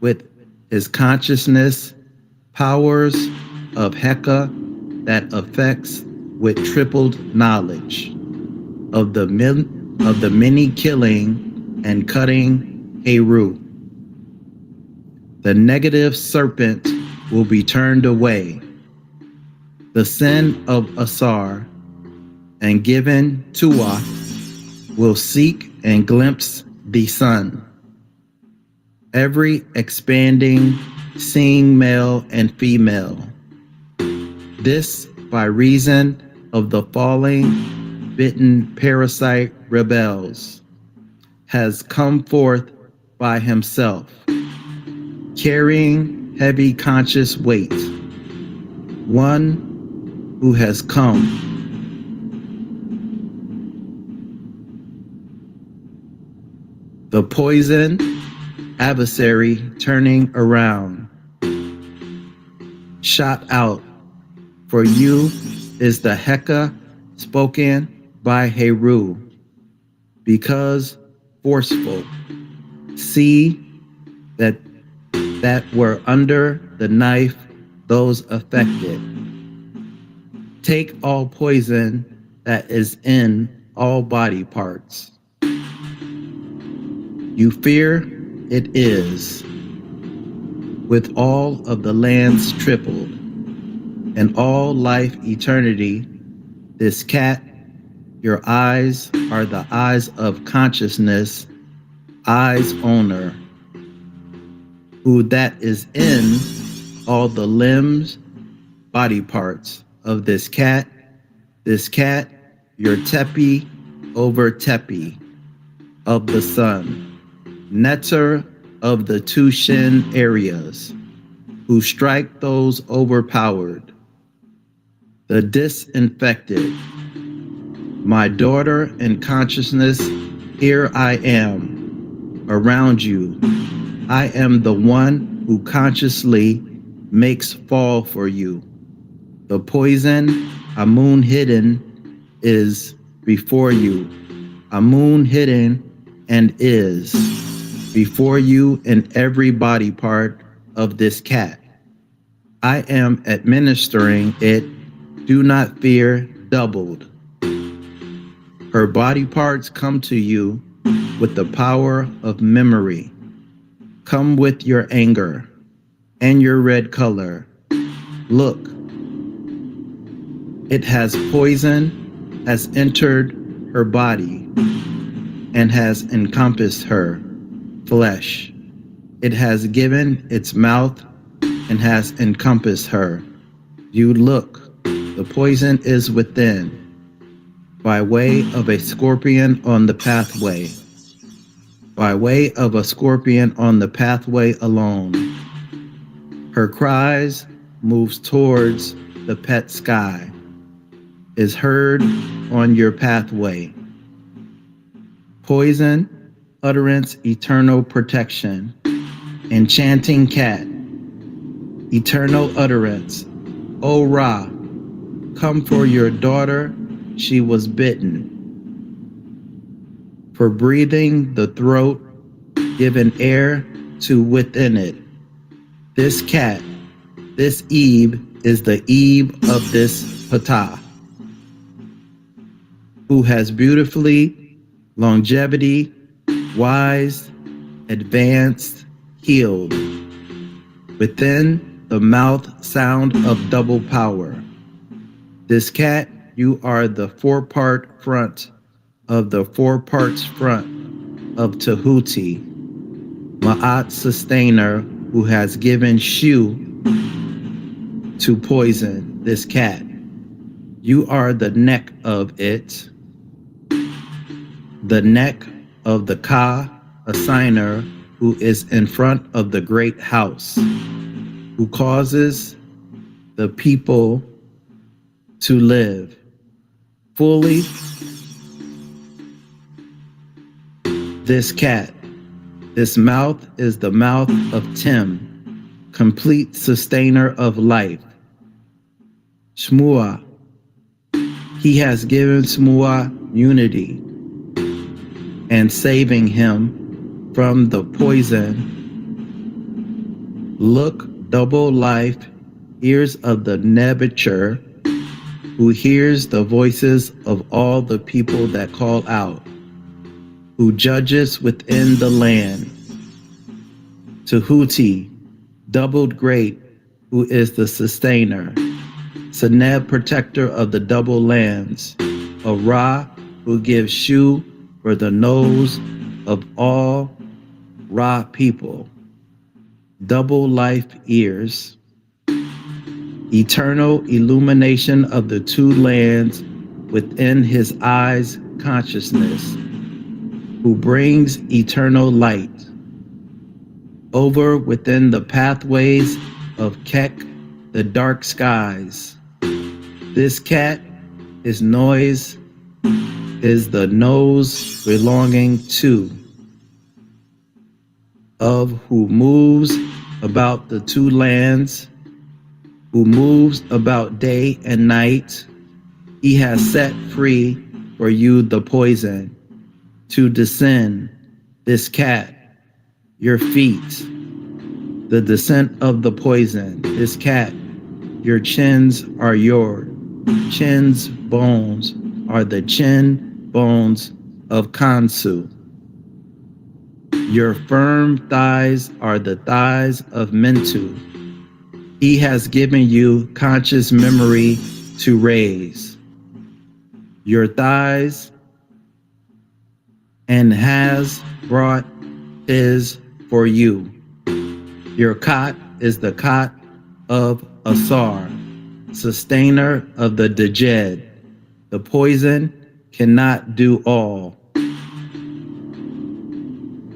G: with his consciousness powers of Heka that affects with tripled knowledge of the many killing and cutting Heru. The negative serpent will be turned away. The sin of Asar and given Tuah will seek and glimpse the sun. Every expanding, seeing male and female. This by reason of the falling, bitten parasite rebels, has come forth by himself, carrying heavy conscious weight. One who has come. The poison adversary turning around, shot out. For you is the Heka spoken by Heru, because forceful. See that were under the knife those affected. Take all poison that is in all body parts. You fear it is, with all of the lands tripled, and all life eternity, this cat, your eyes are the eyes of consciousness, eyes owner, who that is in all the limbs, body parts of this cat, your tepi over tepi of the sun. Neter of the two Shin areas, who strike those overpowered. The disinfected. My daughter in consciousness, here I am, around you. I am the one who consciously makes fall for you. The poison, Amun hidden, is before you. Amun hidden and is before you in every body part of this cat. I am administering it. Do not fear, doubled. Her body parts come to you with the power of memory. Come with your anger and your red color. Look, it has poison, has entered her body, and has encompassed her flesh. It has given its mouth and has encompassed her. You look, the poison is within, by way of a scorpion on the pathway. By way of a scorpion on the pathway alone. Her cries moves towards the pet sky, is heard on your pathway. Poison, utterance, eternal protection. Enchanting cat, eternal utterance. O Ra, come for your daughter, she was bitten. For breathing the throat, given air to within it. This cat, this Eve, is the Eve of this PTAH, who has beautifully, longevity, wise, advanced, healed. Within the mouth sound of double power. This cat, you are the 4-part front of the 4 parts front of TEHUTI, Ma'at sustainer, who has given Shu to poison this cat. You are the neck of it, the neck of the Ka, assigner, who is in front of the great house, who causes the people to live fully. This cat, this mouth is the mouth of Tim, complete sustainer of life. Shmua, he has given Shmua unity and saving him from the poison. Look, double life, ears of the Nebuchadnezzar, who hears the voices of all the people that call out, who judges within the land. TEHUTI, doubled great, who is the sustainer. Seneb, protector of the double lands. A Ra, who gives Shu for the nose of all Ra people. Double life ears. Eternal illumination of the 2 lands within his eyes consciousness, who brings eternal light over within the pathways of Kek, the dark skies. This cat, his noise is the nose belonging to, of who moves about the 2 lands, who moves about day and night. He has set free for you the poison to descend, this cat, your feet, the descent of the poison, this cat, your chins are your chin's bones are the chin bones of Kansu. Your firm thighs are the thighs of Menkhu. He has given you conscious memory to raise your thighs and has brought his for you. Your cot is the cot of Asar, sustainer of the Djed. The poison cannot do all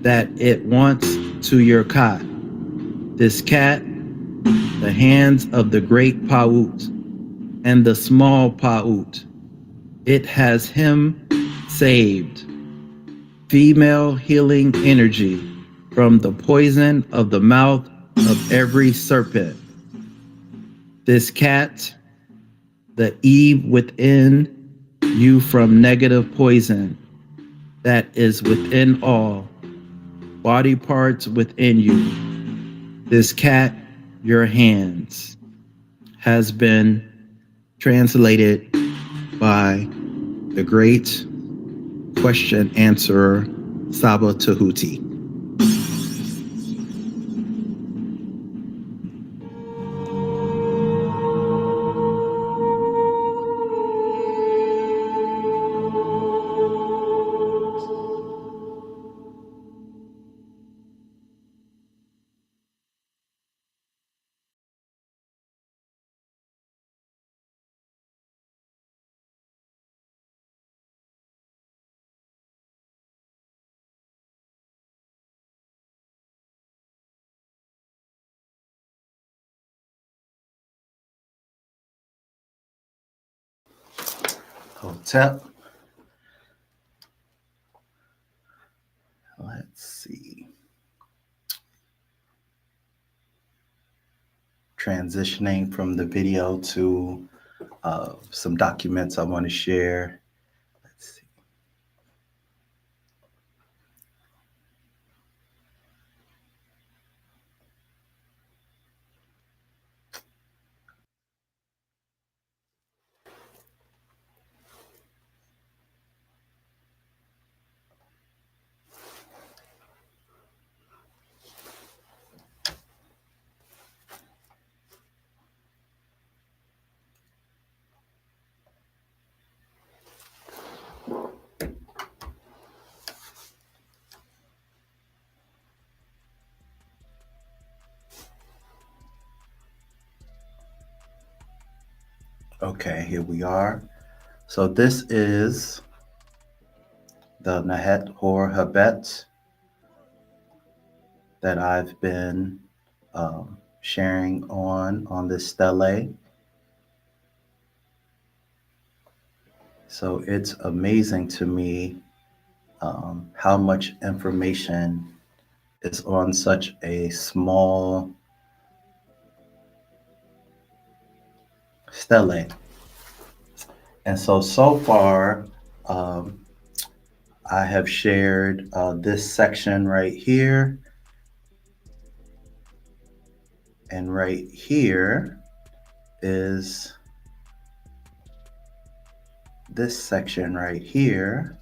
G: that it wants to your cot. This cat, the hands of the great Pa'ut and the small Pa'ut, it has him saved. Female healing energy from the poison of the mouth of every serpent. This cat, the Eve within you from negative poison that is within all body parts within you. This cat, your hands, has been translated by the great question answerer Saba TEHUTI.
D: Hotep. Let's see. Transitioning from the video to some documents I want to share. Let's see. Okay, here we are. So this is the Nahet Hor Habet that I've been sharing on this stele. So it's amazing to me how much information is on such a small stele. And so far, I have shared this section right here. And right here is this section right here.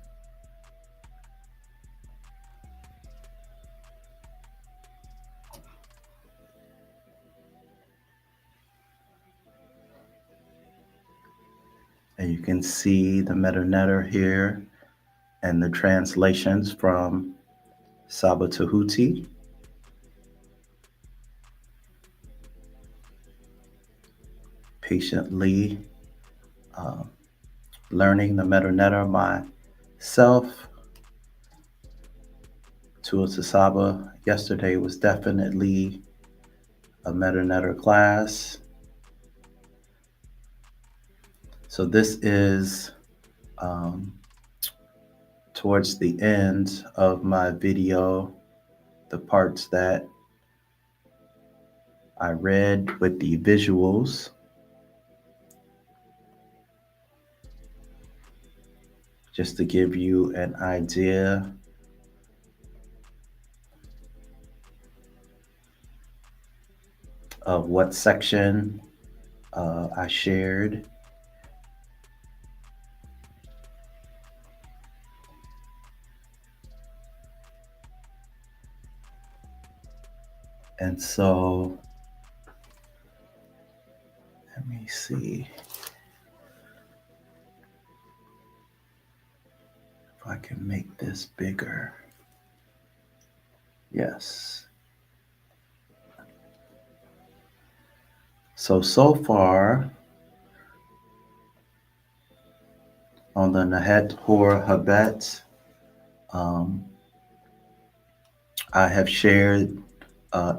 D: And you can see the meta-netter here and the translations from Saba TEHUTI. Patiently learning the meta-netter myself. Tua to Saba yesterday was definitely a meta-netter class. So this is towards the end of my video, the parts that I read with the visuals. Just to give you an idea of what section I shared. And so, let me see if I can make this bigger. Yes. So far on the Nahet Hor Habet, I have shared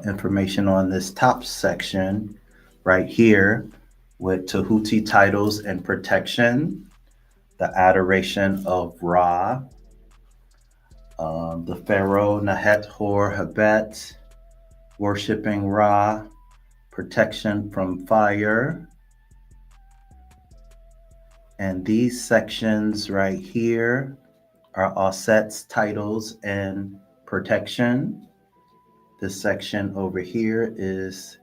D: information on this top section right here with Tehuti titles and protection, the adoration of Ra, the Pharaoh Nahet Hor Habet, worshiping Ra, protection from fire. And these sections right here are AUSET's titles and protection. This section over here is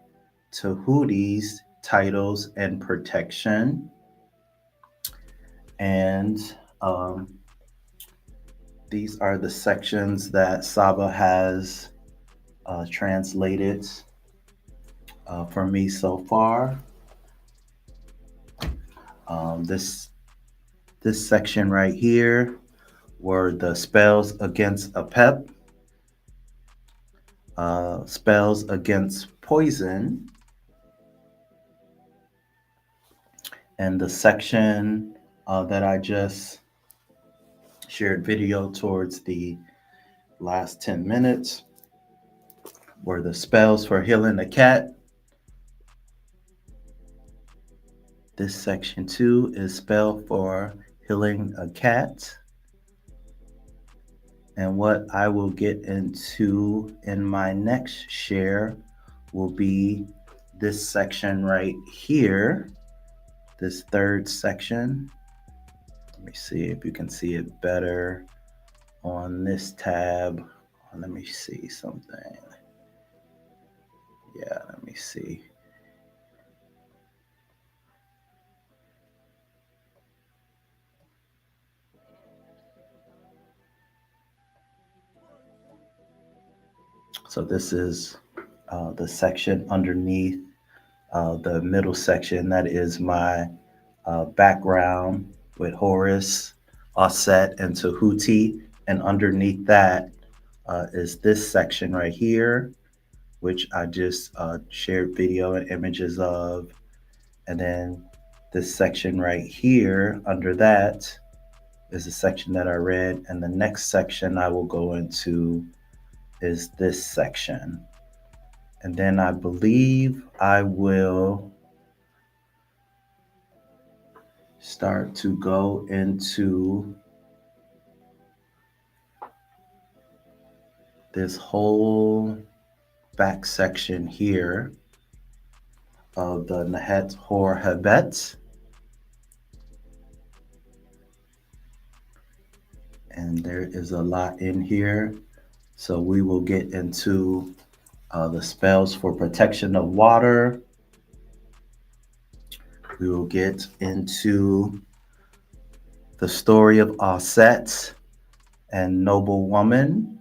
D: TEHUTI's titles and protection. And these are the sections that Saba has translated for me so far. This section right here were the spells against APEP, spells against poison, and the section that I just shared video towards the last 10 minutes were the spells for healing the cat. This section 2 is spell for healing a cat. And what I will get into in my next share will be this section right here, this third section. Let me see if you can see it better on this tab. Let me see something. Yeah, let me see. So this is the section underneath the middle section. That is my background with Horus, AUSET, and TEHUTI. And underneath that is this section right here, which I just shared video and images of. And then this section right here under that is the section that I read. And the next section I will go into is this section. And then I believe I will start to go into this whole back section here of the Nahet Hor Hebet. And there is a lot in here. So we will get into the spells for protection of water. We will get into the story of AUSET and Noble Woman.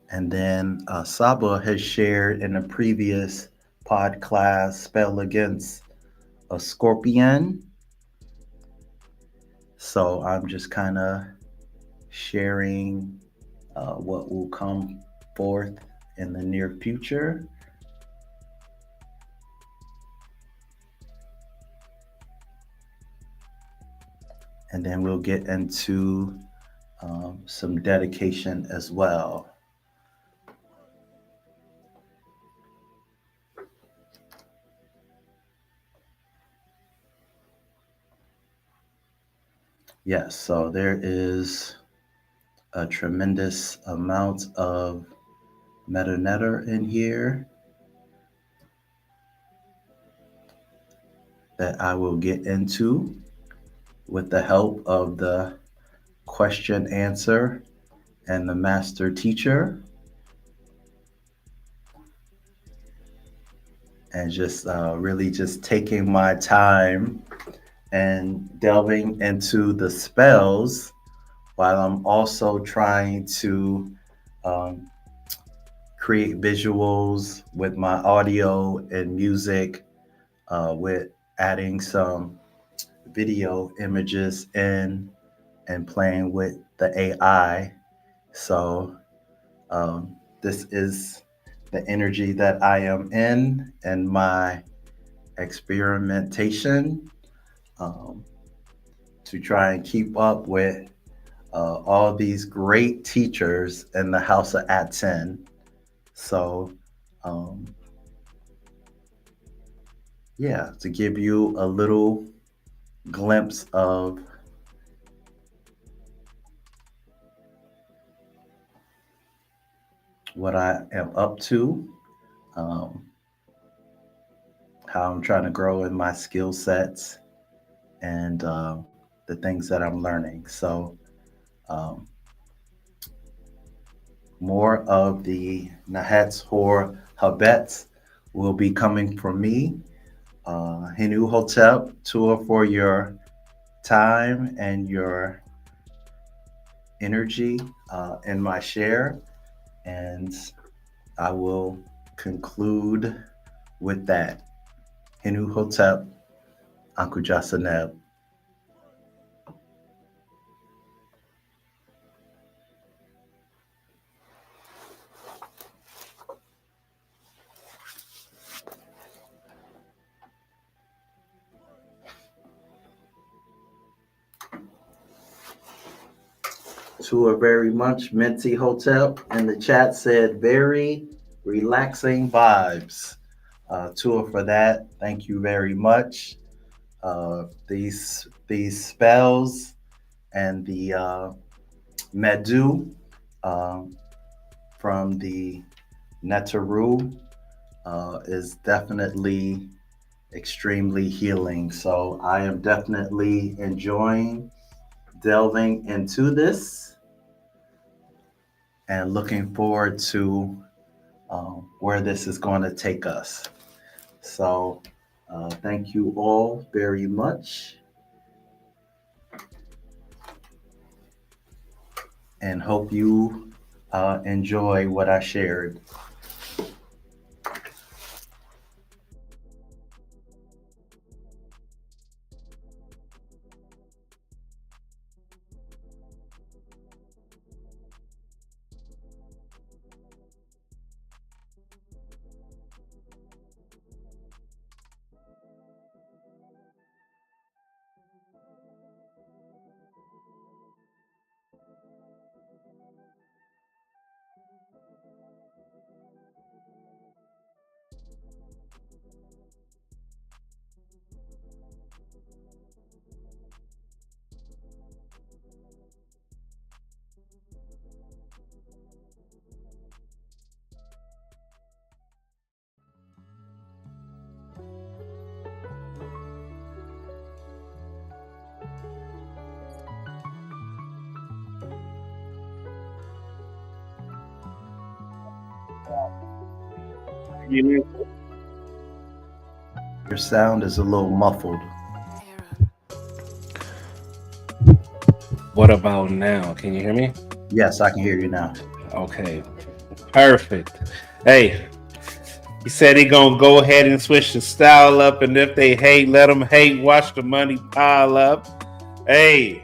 D: And then Saba has shared in a previous pod class spell against a scorpion. So I'm just kind of sharing what will come forth in the near future. And then we'll get into some dedication as well. Yes, so there is a tremendous amount of meta-netter in here that I will get into with the help of the question answer and the master teacher. And just really just taking my time and delving into the spells while I'm also trying to create visuals with my audio and music, with adding some video images in and playing with the AI. So this is the energy that I am in and my experimentation to try and keep up with all these great teachers in the House of ATTON. So yeah, to give you a little glimpse of what I am up to, um, how I'm trying to grow in my skill sets, and the things that I'm learning. So, um, more of the Nahets or Habets will be coming from me. Hinu Hotep, tour for your time and your energy in my share. And I will conclude with that. Hinu Hotep, Ankuja Seneb. Tour very much. Minty Hotep in the chat said very relaxing vibes. Tour for that. Thank you very much. These spells and the Medu from the Netaru is definitely extremely healing. So I am definitely enjoying delving into this and looking forward to where this is going to take us. So thank you all very much, and hope you enjoy what I shared. Your sound is a little muffled.
F: What about now? Can you hear me?
D: Yes, I can hear you now.
F: Okay, perfect. Hey, he said he gonna go ahead and switch the style up, and if they hate, let them hate. Watch the money pile up. Hey,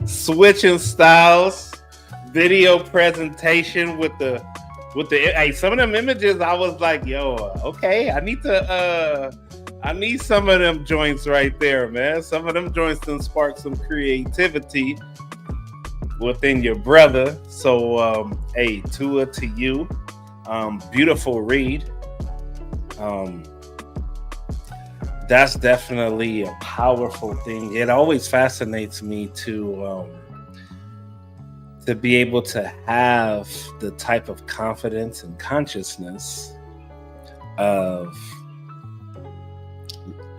F: switching styles, video presentation with the hey, some of them images I was like, yo, okay, I need some of them joints right there, man. Some of them joints can spark some creativity within your brother. So hey, Tua to you. Beautiful read. That's definitely a powerful thing. It always fascinates me to be able to have the type of confidence and consciousness of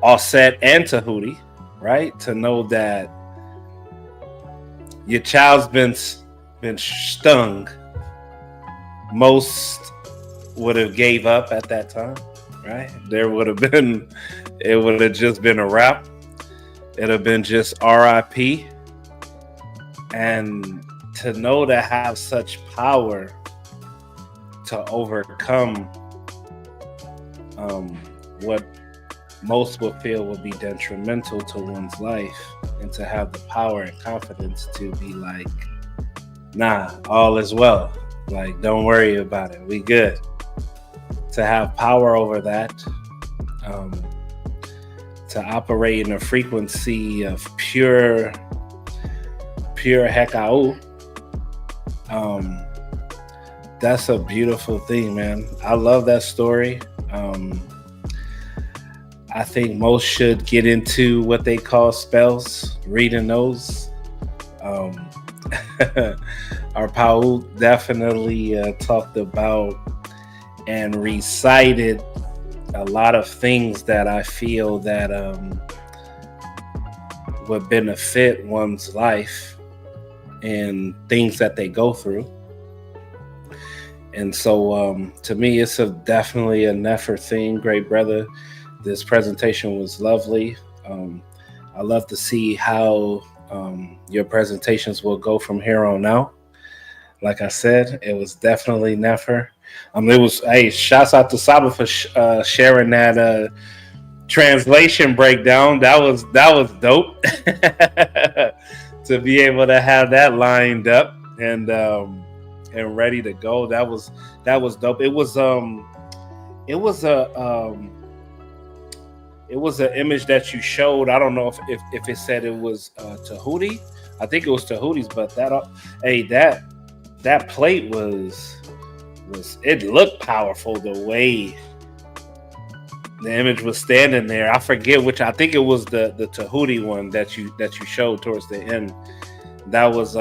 F: AUSET and TEHUTI, right? To know that your child's been stung. Most would have gave up at that time, right? It would have just been a wrap. It'd have been just RIP. And to know to have such power to overcome what most would feel would be detrimental to one's life, and to have the power and confidence to be like, nah, all is well. Like, don't worry about it. We good. To have power over that, to operate in a frequency of pure hekau, that's a beautiful thing, man. I love that story. I think most should get into what they call spells, reading those. our Paul definitely talked about and recited a lot of things that I feel that would benefit one's life and things that they go through. And so to me, it's definitely an effort thing. Great brother, this presentation was lovely. I love to see how your presentations will go from here on out. Like I said, it was definitely never. It was, hey, shouts out to Saba for sharing that translation breakdown. That was dope. To be able to have that lined up and ready to go. That was dope. It was an image that you showed. I don't know if it said it was Tehuti. I think it was Tehuti's, but that plate was it looked powerful the way the image was standing there. I forget which. I think it was the Tehuti one that you showed towards the end. That was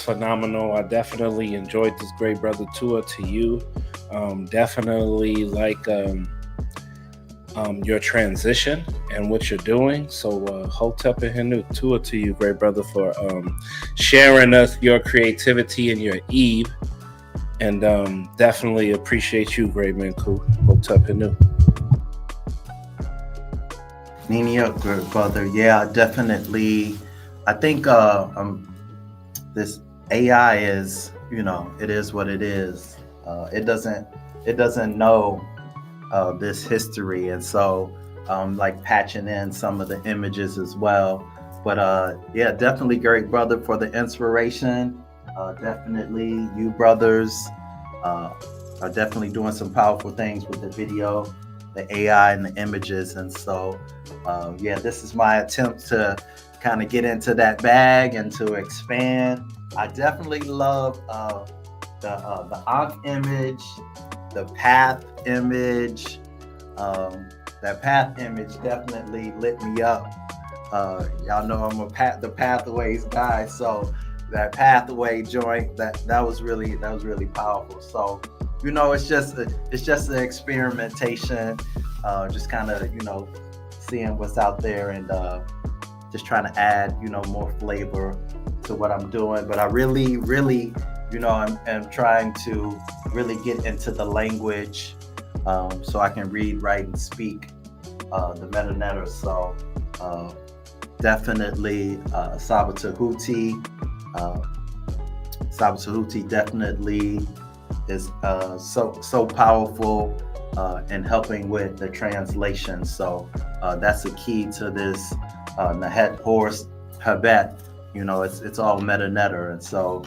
F: phenomenal. I definitely enjoyed this, great brother. Tua to you. Definitely like your transition and what you're doing. So Hotep and Henu, Tua to you, great brother, for sharing us your creativity and your Eve. And definitely appreciate you, great Menkhu. Hotep and Henu.
D: Nini up, good brother. Yeah, definitely. I think this AI is, it is what it is. It doesn't know this history, and so like patching in some of the images as well. But yeah, definitely great brother for the inspiration. Definitely you brothers are definitely doing some powerful things with the video, the AI, and the images. And so yeah, this is my attempt to kind of get into that bag and to expand. I definitely love the Ankh image, the path image. That path image definitely lit me up. Y'all know I'm the pathways guy, so that pathway joint that was really powerful. So it's just an experimentation, just kind of seeing what's out there and just trying to add more flavor to what I'm doing. But I really am trying to really get into the language so I can read, write, and speak the MDWNTR. So definitely Saba Tehuti. Saba Tehuti definitely is so powerful in helping with the translation. So that's the key to this Nahet Horse Habet. It's all MDWNTR, and so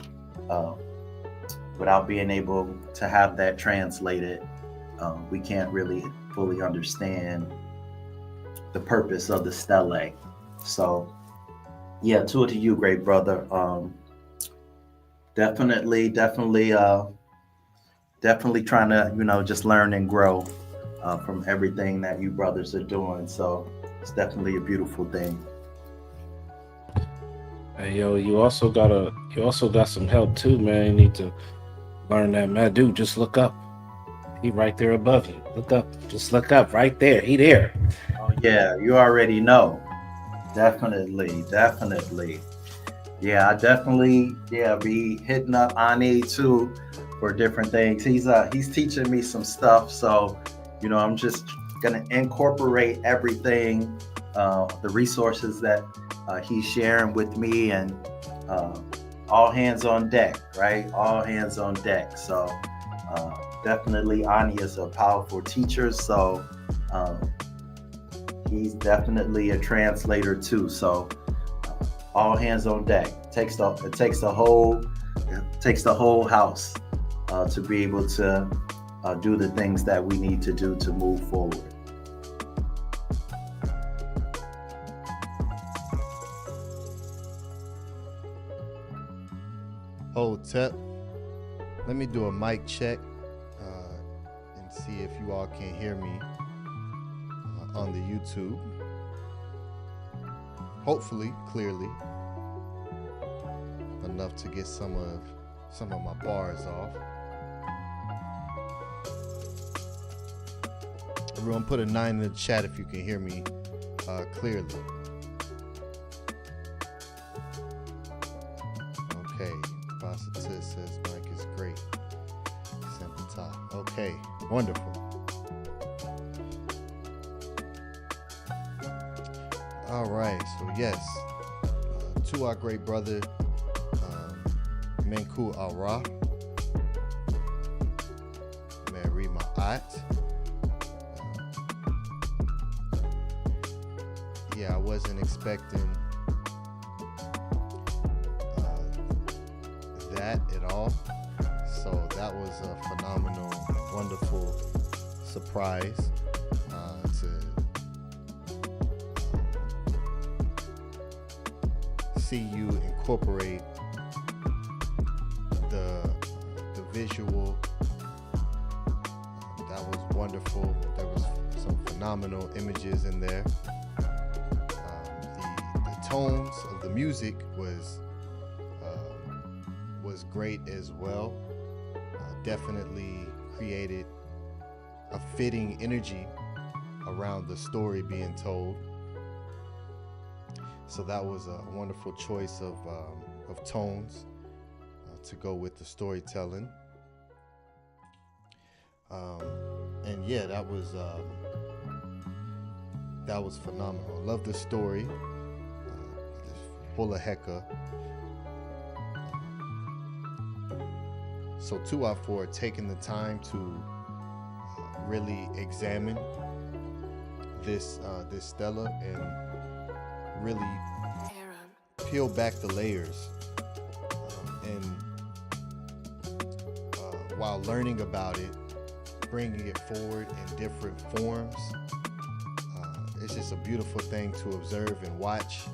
D: without being able to have that translated, we can't really fully understand the purpose of the STELE. So yeah, to you, great brother. Definitely trying to just learn and grow from everything that you brothers are doing. So it's definitely a beautiful thing.
F: Hey yo, you also got some help too, man. You need to learn that, man. Dude, just look up. He right there above you. Look up. Just look up right there. He there.
D: Oh yeah, you already know. Definitely. Yeah, I definitely be hitting up Ani too for different things. He's teaching me some stuff, so I'm just gonna incorporate everything, the resources that he's sharing with me, and all hands on deck, right? All hands on deck. So definitely Ani is a powerful teacher, so he's definitely a translator too. So all hands on deck. It takes the whole house to be able to do the things that we need to do to move forward.
A: Hotep, let me do a mic check and see if you all can hear me on the YouTube. Hopefully, clearly. enough to get some of my bars off. Everyone put a 9 in the chat if you can hear me clearly. Okay, Positive says Mike is great. Sempata. Okay, wonderful. All right, so yes, to our great brother, Menkhu Ara Meri Maat. Yeah, I wasn't expecting that at all. So that was a phenomenal, wonderful surprise to see you incorporate the visual. That was wonderful. There was some phenomenal images in there. The tones of the music was great as well. Definitely created a fitting energy around the story being told. So that was a wonderful choice of tones to go with the storytelling. And yeah, that was phenomenal. I love the story. It's full of hecka. So to our for taking the time to really examine this stela and really peel back the layers, and while learning about it, bringing it forward in different forms. It's just a beautiful thing to observe and watch,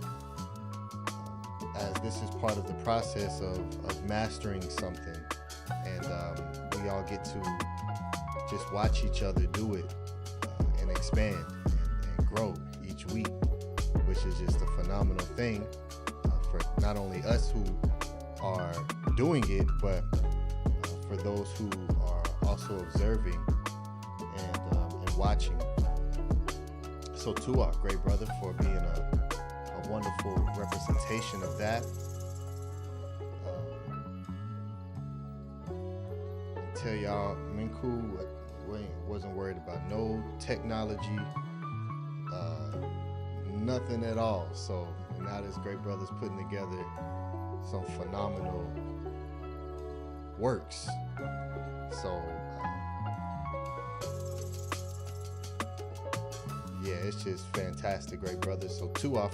A: as this is part of the process of mastering something, and we all get to just watch each other do it and expand and grow each week, which is just a phenomenal thing for not only us who are doing it, but for those who are also observing and watching. So to our great brother for being a wonderful representation of that. I tell y'all, Menkhu wasn't worried about no technology, nothing at all. So now this great brother's putting together some phenomenal works. So yeah, it's just fantastic, great brother. So to our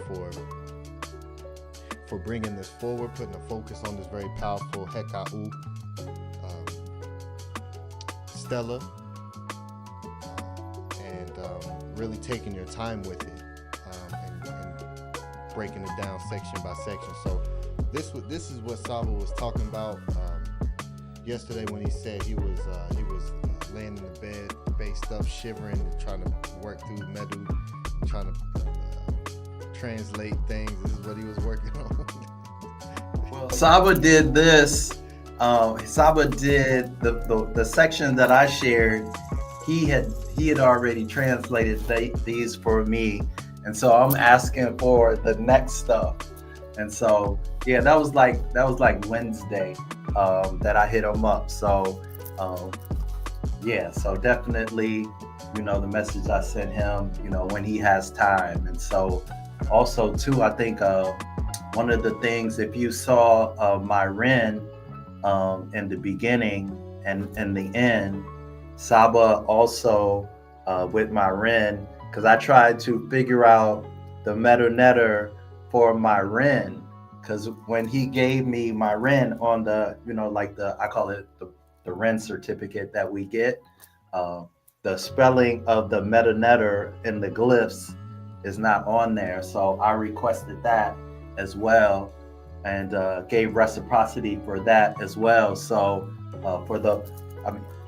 A: for bringing this forward, putting a focus on this very powerful Hekau stela, and really taking your time with it, and breaking it down section by section. So this is what Saba was talking about yesterday when he said he was laying in the bed, faced up, shivering, trying to work through Medu, trying to translate things. This is what he was working on.
D: Well, Saba did this. Saba did the section that I shared. He had already translated these for me, and so I'm asking for the next stuff. And so yeah, that was like Wednesday that I hit him up. So yeah, so definitely, the message I sent him, when he has time. And so also too, I think one of the things, if you saw my Ren in the beginning and in the end, Saba also with my Ren, because I tried to figure out the meta netter for my Ren, because when he gave me my Ren on the, I call it the Ren certificate that we get, the spelling of the meta netter in the glyphs is not on there. So I requested that as well, and gave reciprocity for that as well. So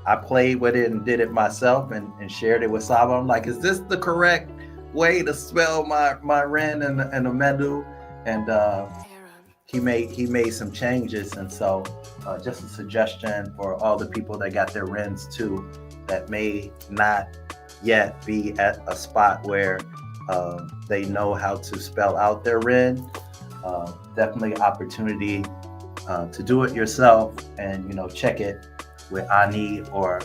D: I played with it and did it myself and shared it with Saba. I'm like, is this the correct way to spell my Ren and a Medu? And he made some changes, and so just a suggestion for all the people that got their RINs too, that may not yet be at a spot where they know how to spell out their RIN. Definitely opportunity to do it yourself, and check it with Ani or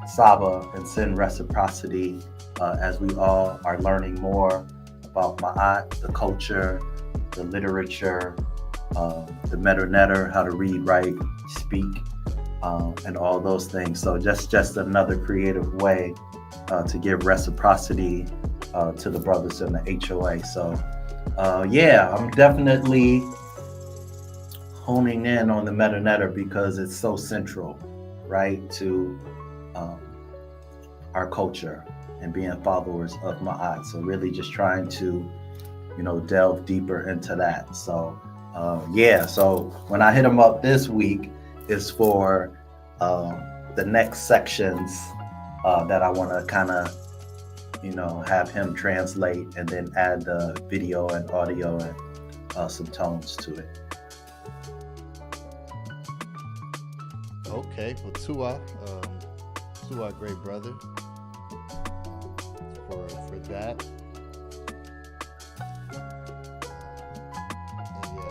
D: Saba, and send reciprocity as we all are learning more about Ma'at, the culture, the literature, the meta-netter, how to read, write, speak, and all those things. So just another creative way to give reciprocity to the brothers in the HOA. So yeah, I'm definitely honing in on the meta-netter because it's so central, right, to our culture and being followers of Ma'at. So really just trying to delve deeper into that. So yeah, so when I hit him up this week is for the next sections that I want to kind of have him translate, and then add the video and audio and some tones to it.
A: Okay, well, Tua, great brother, for that. And yeah,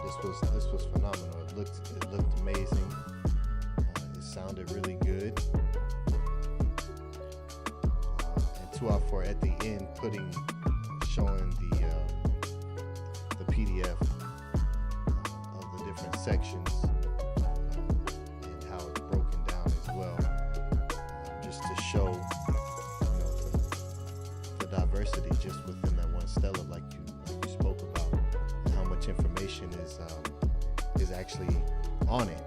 A: this was phenomenal. It looked amazing. It sounded really good. And Tua for at the end showing the PDF of the different sections. Show the diversity just within that one stele, like you spoke about, and how much information is actually on it.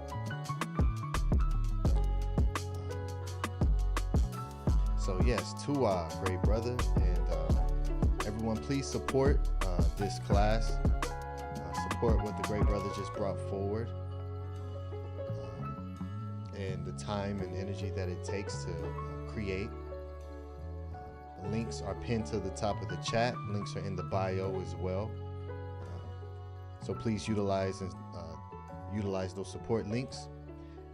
A: So yes, Tua, great brother, and everyone, please support this class. Support what the great brother just brought forward, and the time and energy that it takes to create. Links are pinned to the top of the chat. Links are in the bio as well. So please utilize those support links.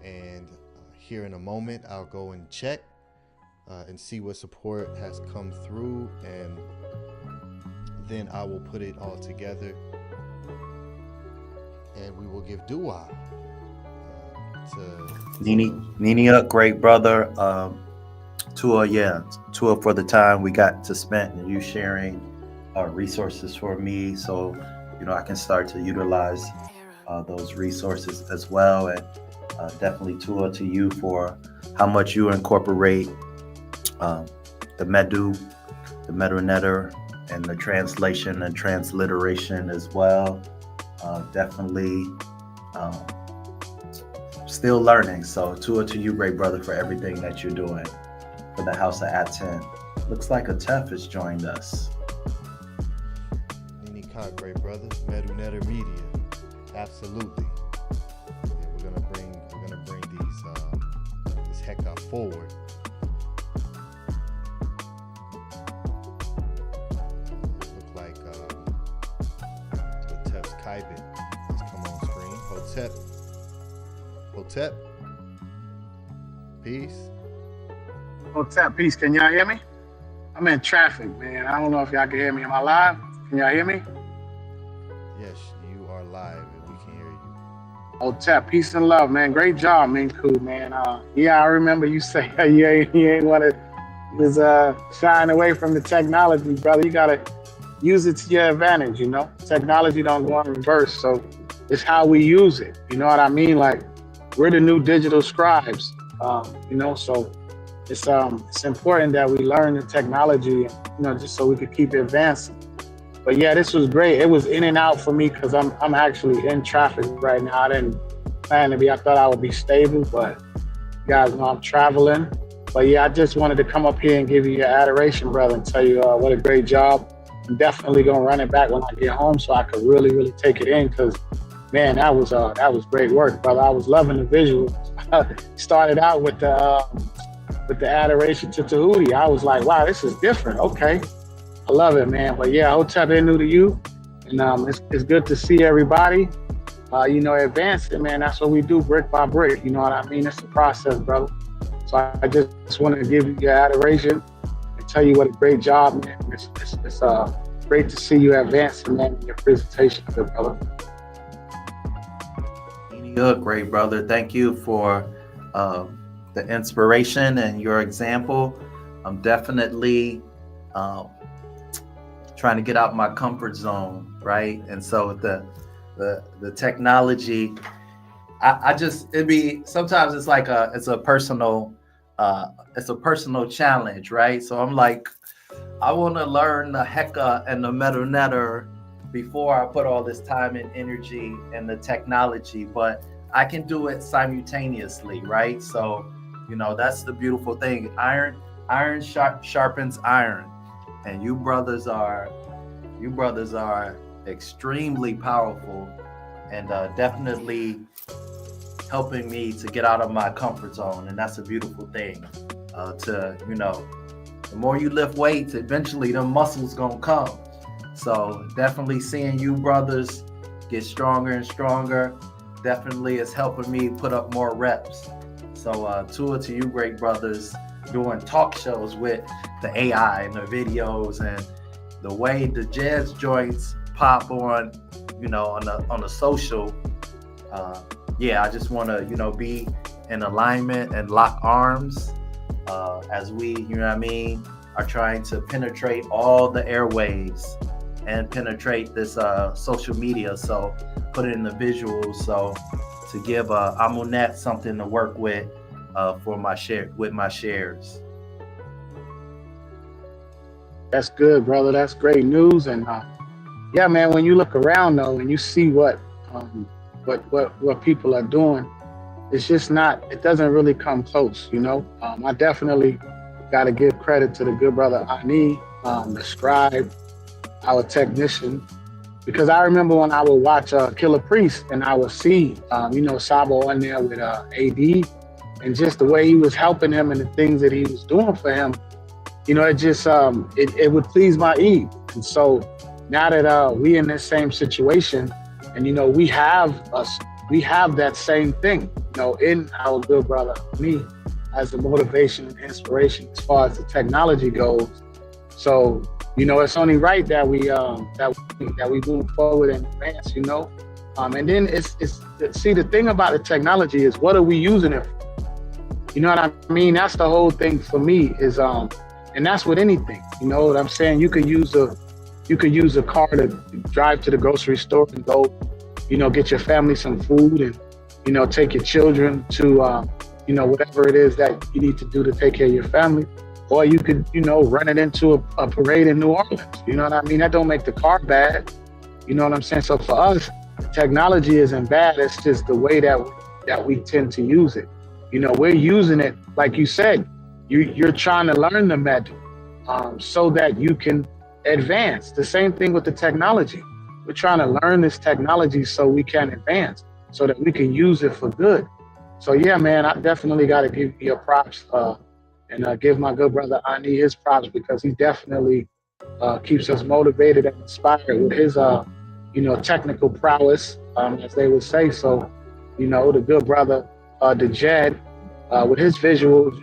A: And here in a moment, I'll go and check and see what support has come through, and then I will put it all together, and we will give dua to
D: Nini up, great brother. Tua for the time we got to spend, and you sharing resources for me, so I can start to utilize those resources as well. And definitely Tua to you for how much you incorporate the meta-netter, and the translation and transliteration as well. Definitely still learning. So Tua to you, great brother, for everything that you're doing for the House of ATTON. Looks like Atef has joined us.
A: Nini Khan, great brother. MDWNTR.MEDIA. Absolutely. Yeah, we're gonna bring these this hecka forward. Look like Atef's Kaibit has come on screen. Hotep. Peace.
H: Hotep, peace. Can y'all hear me? I'm in traffic, man. I don't know if y'all can hear me. Am I live? Can y'all hear me?
A: Yes, you are live and we can hear you.
H: Hotep, peace and love, man. Great job, Menkhu, man. Yeah, I remember you say you ain't want to shying away from the technology, brother. You gotta use it to your advantage, Technology don't go in reverse, so it's how we use it. You know what I mean? Like, we're the new digital scribes, so it's important that we learn the technology, just so we could keep advancing. But yeah, this was great. It was in and out for me because I'm actually in traffic right now. I didn't plan to be. I thought I would be stable, but you guys know I'm traveling. But yeah, I just wanted to come up here and give you your adoration, brother, and tell you what a great job. I'm definitely gonna run it back when I get home so I could really, really take it in, because man, that was great work, brother. I was loving the visual. Started out with the adoration to Tehuti. I was like, wow, this is different. Okay, I love it, man. But yeah, Hotep, they're new to you, and it's good to see everybody. advance it, man. That's what we do, brick by brick. You know what I mean? It's a process, brother. So I just want to give you your adoration and tell you what a great job, man. It's great to see you advancing, man, in your presentation, good brother.
D: You're great, brother. Thank you for the inspiration and your example. I'm definitely trying to get out my comfort zone, right? And so the technology, sometimes it's like it's a personal challenge, right? So I'm like, I want to learn the Heka and the MDWNTR before I put all this time and energy in the technology, but I can do it simultaneously, right? So, that's the beautiful thing. Iron sharpens iron, and you brothers are extremely powerful, and definitely helping me to get out of my comfort zone, and that's a beautiful thing. The more you lift weights, eventually the muscles gonna come. So definitely seeing you brothers get stronger and stronger definitely is helping me put up more reps. So tour to you great brothers doing talk shows with the AI and the videos and the way the jazz joints pop on, on the social. I just want to, be in alignment and lock arms as we, are trying to penetrate all the airwaves and penetrate this social media. So put it in the visuals. So to give Amunet something to work with for my shares.
H: That's good, brother. That's great news. And man, when you look around though, and you see what people are doing, it's just not. It doesn't really come close, I definitely got to give credit to the good brother Ani, the scribe, our technician, because I remember when I would watch Killer Priest and I would see, Saba on there with AD, and just the way he was helping him and the things that he was doing for him, it just it would please my ear. And so now that we in this same situation, and we have that same thing, in our good brother me as the motivation and inspiration as far as the technology goes. So it's only right that we move forward and advance, and then it's see, the thing about the technology is, what are we using it for? You know what I mean? That's the whole thing for me is and that's with anything, you know what I'm saying? You could use a car to drive to the grocery store and go, get your family some food, and take your children to whatever it is that you need to do to take care of your family. Or you could, run it into a parade in New Orleans. You know what I mean? That don't make the car bad. You know what I'm saying? So for us, technology isn't bad. It's just the way that we tend to use it. We're using it, like you said, you're trying to learn the method so that you can advance. The same thing with the technology. We're trying to learn this technology so we can advance, so that we can use it for good. So yeah, man, I definitely got to give you your props and give my good brother Ani his props, because he definitely keeps us motivated and inspired with his technical prowess, as they would say. So, the good brother Dejed, with his visuals,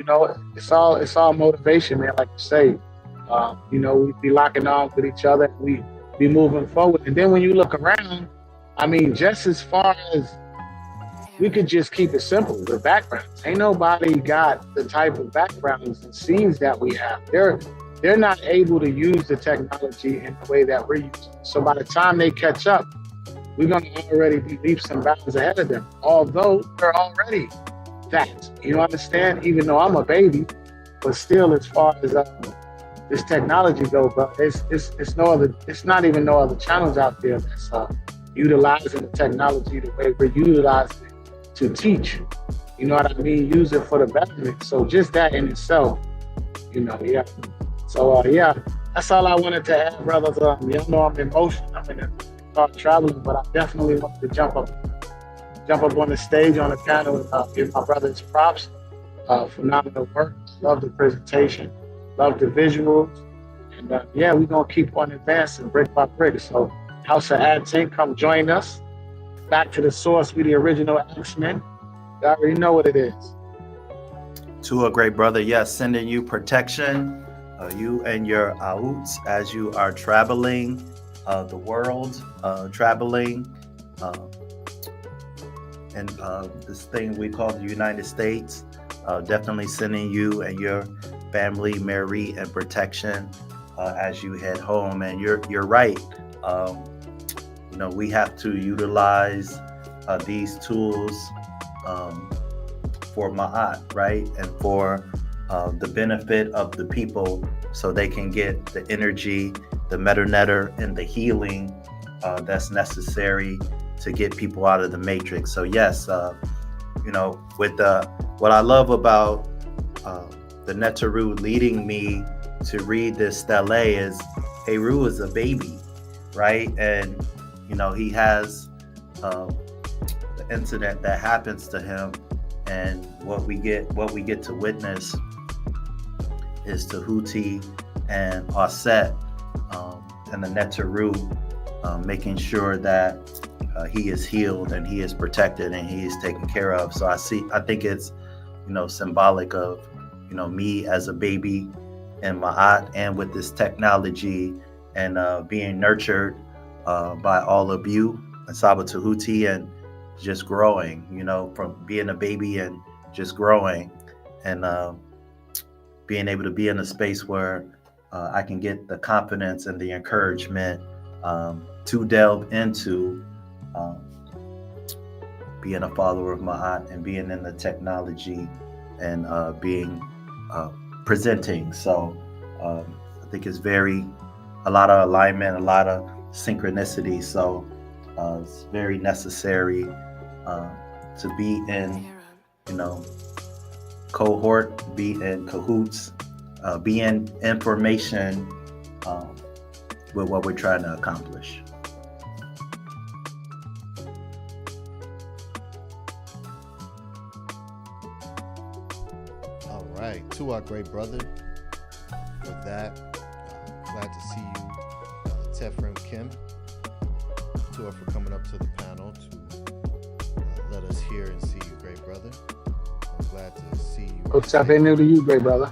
H: it's all motivation, man. Like you say, we be locking arms with each other, and we be moving forward. And then when you look around, I mean, just as far as we could just keep it simple, the backgrounds. Ain't nobody got the type of backgrounds and scenes that we have. They're not able to use the technology in the way that we're using. So by the time they catch up, we're gonna already be leaps and bounds ahead of them. Although they're already that, you understand? Even though I'm a baby, but still, as far as this technology goes, bro, it's not even no other channels out there that's utilizing the technology the way we're utilizing it to teach. You know what I mean? Use it for the betterment. So just that in itself, yeah. So that's all I wanted to add, brothers. Y'all know I'm in motion. I'm in start traveling, but I definitely wanted to jump up on the stage on the panel and give my brothers props. Phenomenal work. Love the presentation. Love the visuals. And we're gonna keep on advancing brick by brick. So House of ATTON, come join us. Back to the source, we the original X-Men. You already know what it is.
D: To a great brother, yes, sending you protection, you and your AUTs as you are traveling the world, traveling in this thing we call the United States. Definitely sending you and your family Mary and protection as you head home. And you're right. You know, we have to utilize these tools for Ma'at, right? And for the benefit of the people so they can get the energy, the meta-netter, and the healing that's necessary to get people out of the matrix. So yes, you know, with what I love about the Netaru leading me to read this stele is Heru is a baby, right? And you know, he has the incident that happens to him, and what we get to witness is TEHUTI and AUSET and the Netaru making sure that he is healed and he is protected and he is taken care of. So I think it's, you know, symbolic of, you know, me as a baby in Ma'at and with this technology and being nurtured by all of you and Saba TEHUTI, and just growing, you know, from being a baby and just growing and being able to be in a space where I can get the confidence and the encouragement to delve into being a follower of Ma'at and being in the technology and being presenting. So I think it's a lot of alignment, a lot of synchronicity. So it's very necessary to be in, you know, cohort, be in cahoots, be in information with what we're trying to accomplish.
A: All right, to our great brother. With that, glad to see you, Tefram Kim. To her for coming up to the panel to let us hear and see you, great brother. I'm glad to see you.
H: What's up? They new to you, great brother.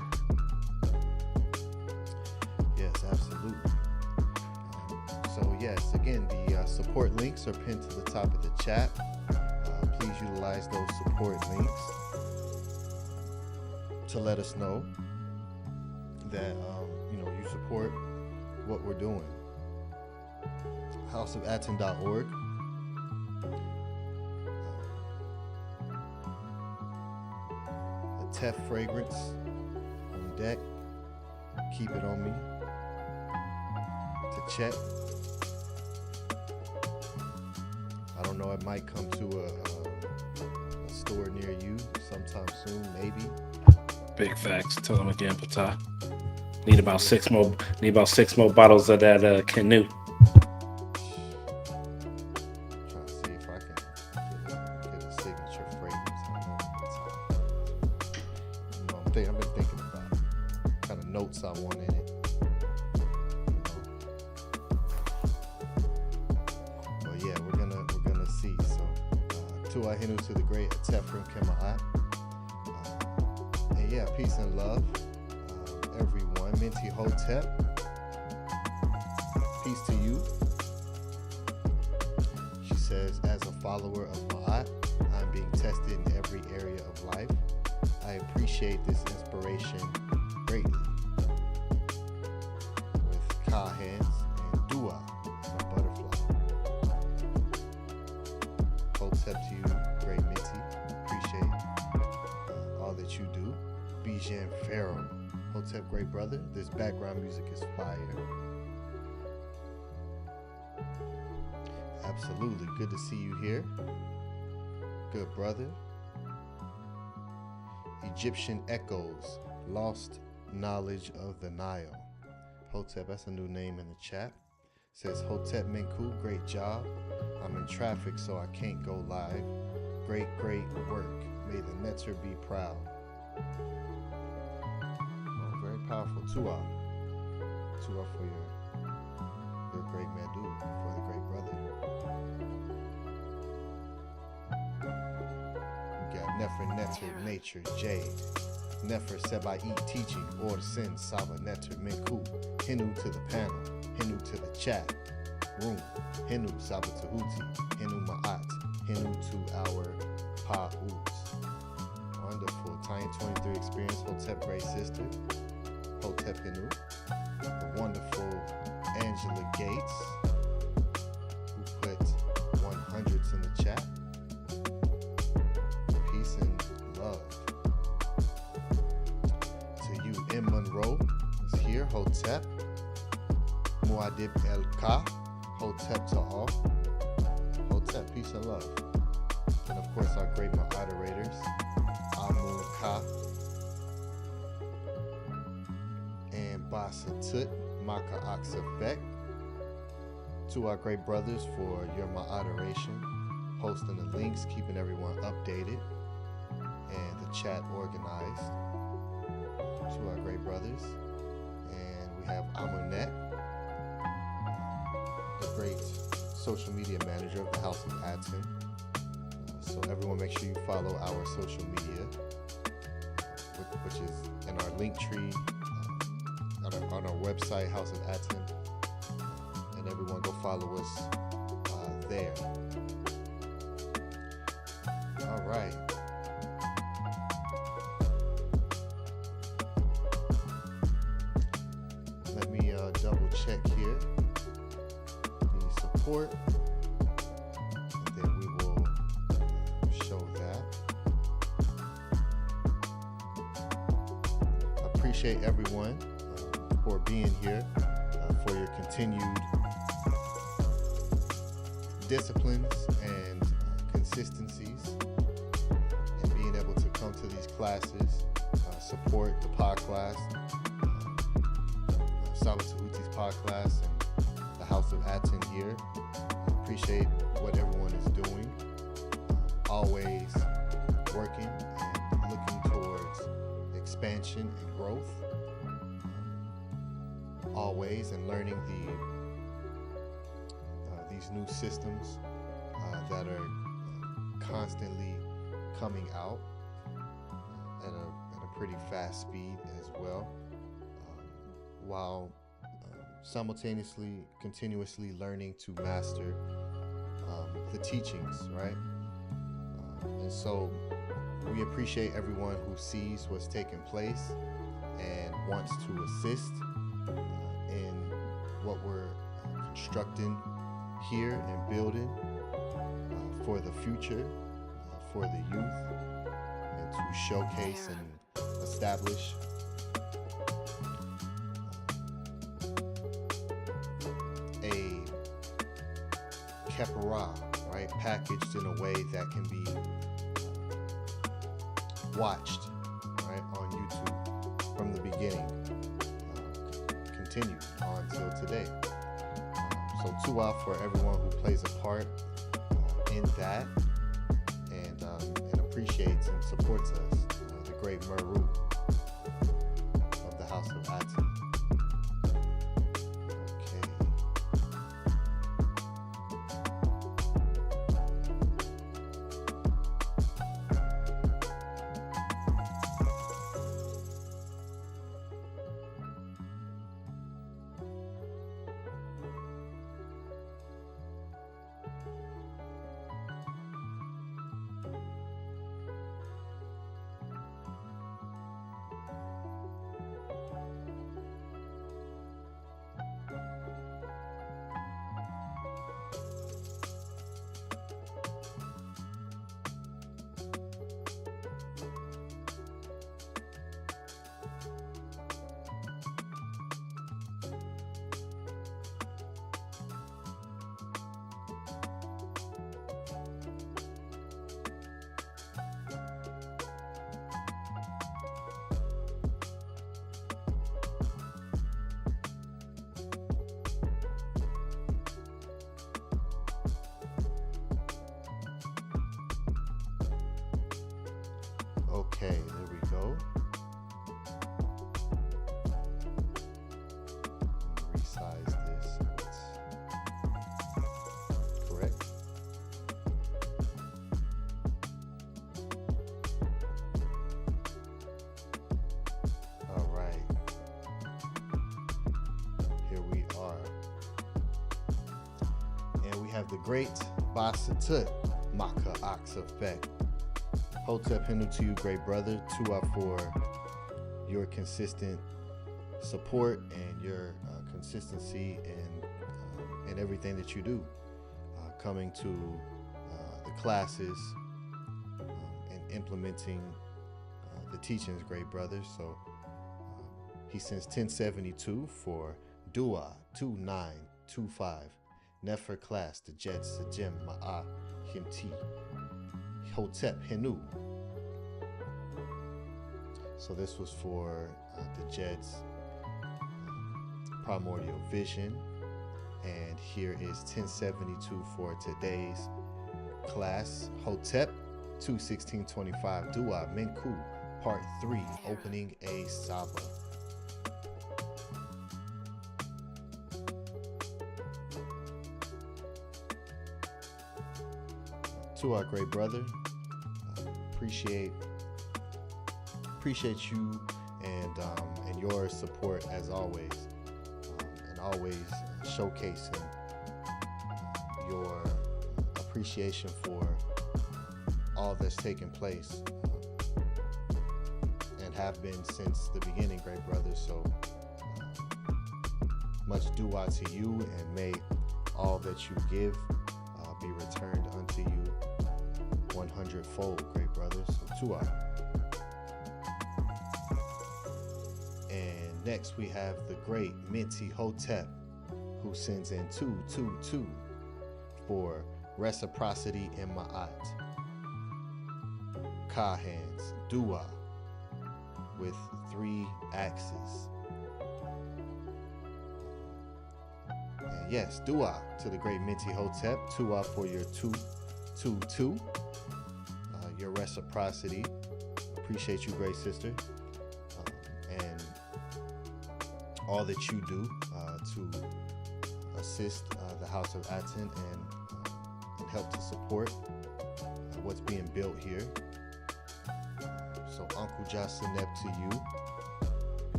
A: Yes, absolutely. So yes, again, the support links are pinned to the top of the chat. Please utilize those support links to let us know that you know, you support what we're doing. houseofatton.org. A Tef fragrance on deck. Keep it on me to check. I don't know, it might come to a store near you sometime soon, maybe.
F: Big facts. Tell them again, Patah. Need about six more bottles of that canoe.
A: Trying to see if I can get a signature fragrance. I've been thinking about what kind of notes I want in it. But yeah, we're gonna see. So to Ahinu, to the great Tefram Kema'at. And yeah, peace and love, everyone. Minty Hotep, peace to you. She says, as a follower of Ma'at, I'm being tested in every area of life. I appreciate this inspiration greatly. With Ka hands and Dua, my butterfly. Hotep to you, great Minty. Appreciate all that you do. Bijan Pharaoh. Hotep, great brother. This background music is fire. Absolutely. Good to see you here. Good brother. Egyptian Echoes. Lost Knowledge of the Nile. Hotep, that's a new name in the chat. Says, Hotep Menkhu, great job. I'm in traffic, so I can't go live. Great work. May the Netzer be proud. Powerful. Tua for your great Medu, for the great brother. Nefer Netter Nature Jade. Nefer Saba eat teaching or sin Saba Netter Menkhu. Hinu to the panel, Hinu to the chat room, Hinu Saba Tehuti, Hinu Maat, Hinu to our PAUs. Wonderful. Time 23 experience, Hotep Great Sister, Hotep Hinu. The wonderful Angela Gates, who put 100s in the chat. Peace and love. To you, M. Monroe is here, Hotep. Muad'Dib El Ka, Hotep to all. Hotep, peace and love. And of course, our great moderators, Amun Ka and Basa Tut, Maka Aksafek. To our great brothers for your moderation, posting the links, keeping everyone updated, and the chat organized. To our great brothers. And we have Amunet, the great social media manager of the House of ATTON. So everyone make sure you follow our social media, which is in our link tree, on our website, House of ATTON. And everyone go follow us there. All right. Let me double check here the support, and then we will show that. Appreciate everyone for being here, for your continued disciplines and consistencies, and being able to come to these classes, support the pod class, Saba Tehuti's pod class, and the House of ATTON here. Appreciate what everyone is doing, always working and looking towards expansion and growth, always, and learning these new systems that are constantly coming out at a pretty fast speed as well, while simultaneously, continuously learning to master the teachings, right? And so we appreciate everyone who sees what's taking place and wants to assist in what we're constructing here and building for the future, for the youth, and to showcase and establish a kepara, right, packaged in a way that can be watched, right, on YouTube from the beginning, continued on till today. So tuah for everyone who plays a part in that, and appreciates and supports us, the great Meru of the House of ATTON. the great Basatut Maka Oxafek. Hotep Hinu to you, great brother. Tua for your consistent support and your consistency in everything that you do. Coming to the classes and implementing the teachings, great brother. So he sends 1072 for Dua 2925. Nefer class, the Jets, the Jim, Ma'a, Himti, Hotep, Hinu. So this was for the Jets primordial vision. And here is 1072 for today's class. Hotep 21625 Dua Menkhu Part 3, opening a Saba. To our great brother, appreciate you and your support as always, and always showcasing your appreciation for all that's taken place and have been since the beginning, great brother. So much dua to you, and may all that you give be returned unto you 100-fold, great brother. So tua. And next we have the great Minty Hotep, who sends in 222 for reciprocity in Ma'at. Ka hands, dua, with 3 axes. And yes, dua to the great Minty Hotep. Tua for your 222. Your reciprocity. Appreciate you, great sister. And all that you do to assist the House of ATTON and help to support what's being built here. So Uncle Jasanep to you.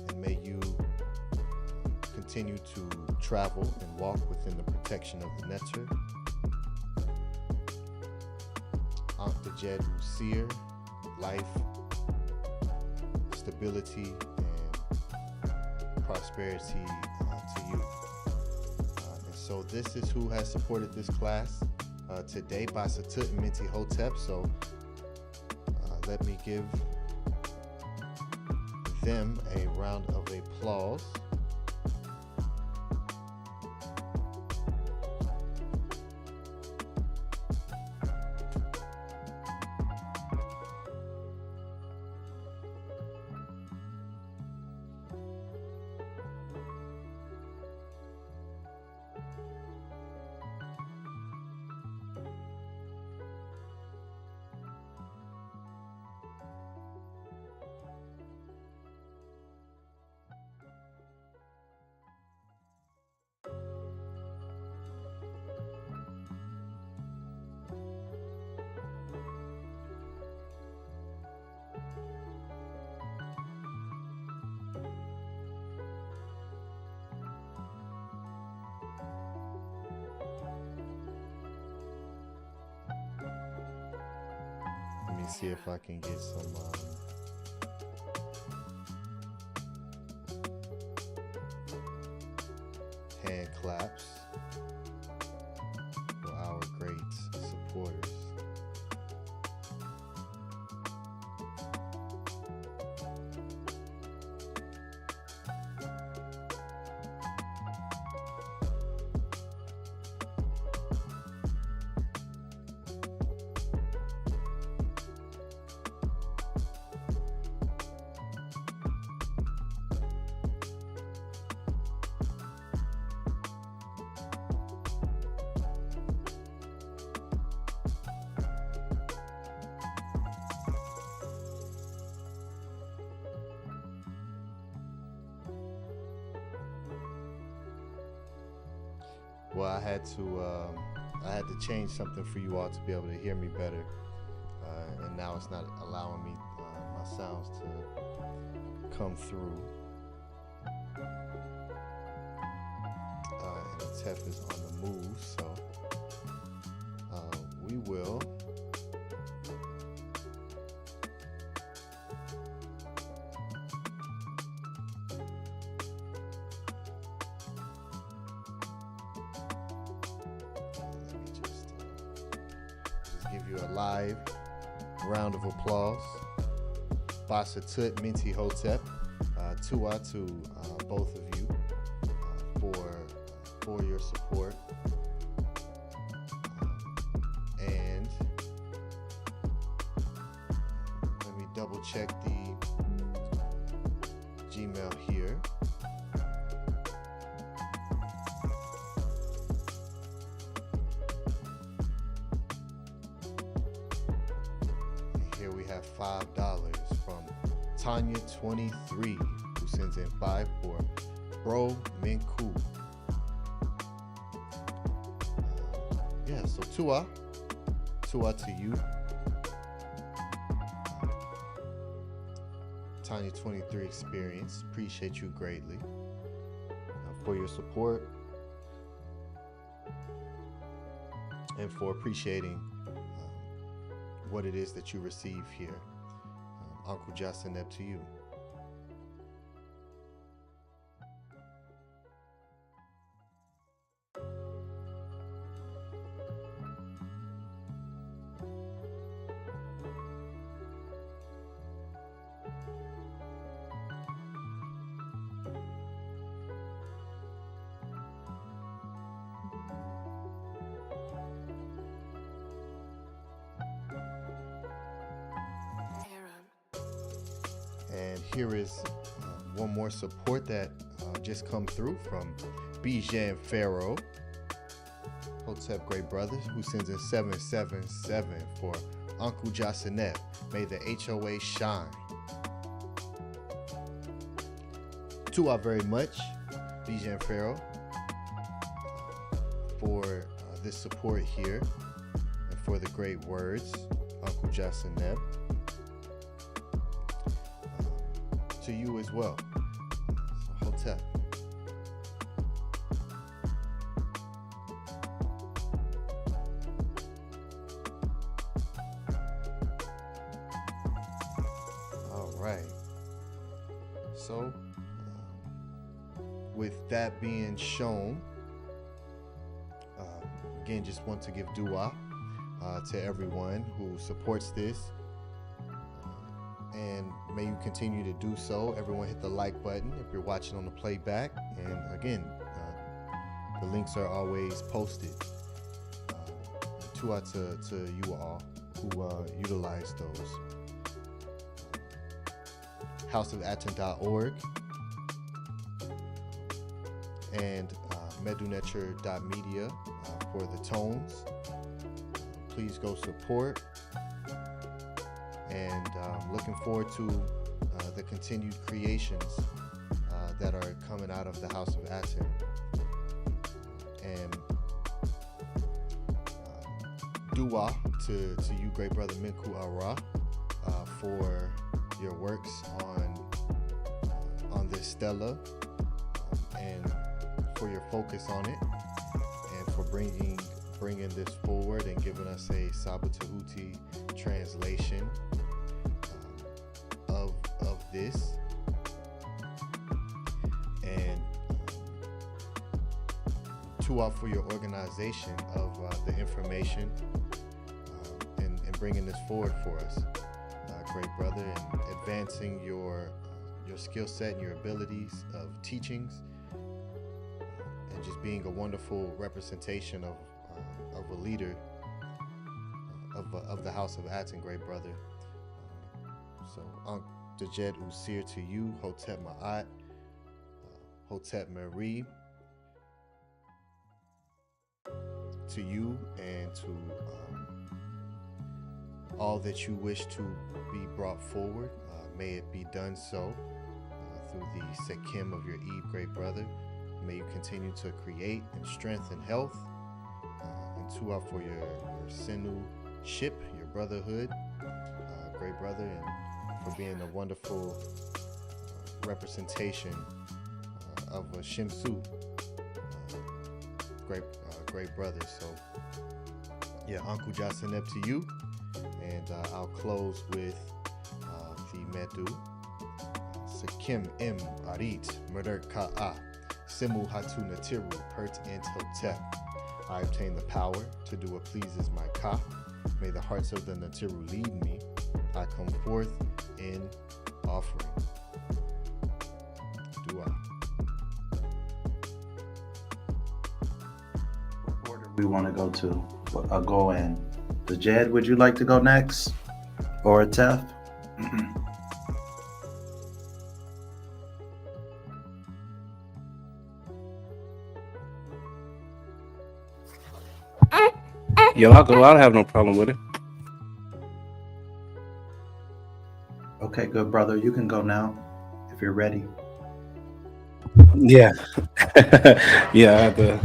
A: And may you continue to travel and walk within the protection of the Netter. Ankh the Jed Usir, life, stability, and prosperity to you. And so this is who has supported this class today, Basatut and Minty Hotep. So let me give them a round of applause. Let me see if I can get some hand claps for our great supporters. Well, I had to change something for you all to be able to hear me better, and now it's not allowing me my sounds to come through. Tef is on the move, so we will let me just give you a live round of applause. Basa Tut Minti Hotep, Tua to both of you for your support. And let me double check the Gmail here. Here we have $5 from Tanya23, who sends in 5 for Bro Menkhu. Yeah, so Tua to you. Tanya23 experience. Appreciate you greatly for your support and for appreciating what it is that you receive here. Uncle Justin, up to you. And here is one more support that just come through from Bijan Pharaoh, Hotep Great Brothers, who sends in 777 for Uncle Jasinet. May the HOA shine. To our very much, Bijan Pharaoh, for this support here and for the great words, Uncle Jasinet. To you as well. So, Hotep. All right. So, with that being shown, again, just want to give dua to everyone who supports this. And may you continue to do so. Everyone hit the like button if you're watching on the playback. And again, the links are always posted. To you all who utilize those. HouseOfAtton.org and MDWNTR.MEDIA for the tones. Please go support. And looking forward to the continued creations that are coming out of the House of Atton. And dua to you, great brother Menkhu Ara, for your works on this stela, and for your focus on it, and for bringing this forward and giving us a Saba TEHUTI translation of this. And tua for your organization of the information and bringing this forward for us, great brother, and advancing your skill set and your abilities of teachings, and just being a wonderful representation of a leader of the House of Atton, great brother. So Dejed Usir to you, Hotep Maat, Hotep Meri, to you, and to all that you wish to be brought forward. May it be done so through the Sekim of your Eid, great brother. May you continue to create and strengthen health, and tua for your Sinu ship, your brotherhood, great brother, and for being a wonderful representation of a Shimsu great brothers. So yeah, Uncle Jasanep to you, and I'll close with the Medu. Sekim im arit murder ka'a simu hatu natiru pert int hotep. I obtain the power to do what pleases my ka. May the hearts of the natiru lead me. I come forth in offering. Dua.
D: What order we want to go to? Go in. The Jed, would you like to go next? Or Tef?
F: Yeah, I'll go. I don't have no problem with it.
D: Okay, good brother. You can go now if you're ready.
F: Yeah. Yeah, I had to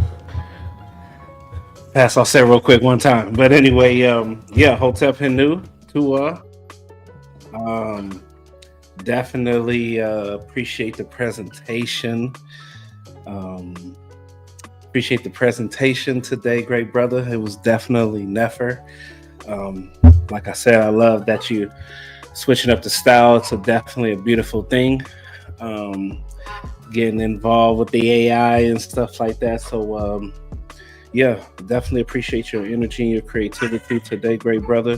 F: pass off set real quick one time. But anyway, yeah, Hotep Hinu, Tua. Definitely appreciate the presentation. Appreciate the presentation today, great brother. It was definitely Nefer. Like I said, I love that you switching up the style. It's definitely a beautiful thing. Getting involved with the AI and stuff like that. So yeah, definitely appreciate your energy and your creativity today, great brother.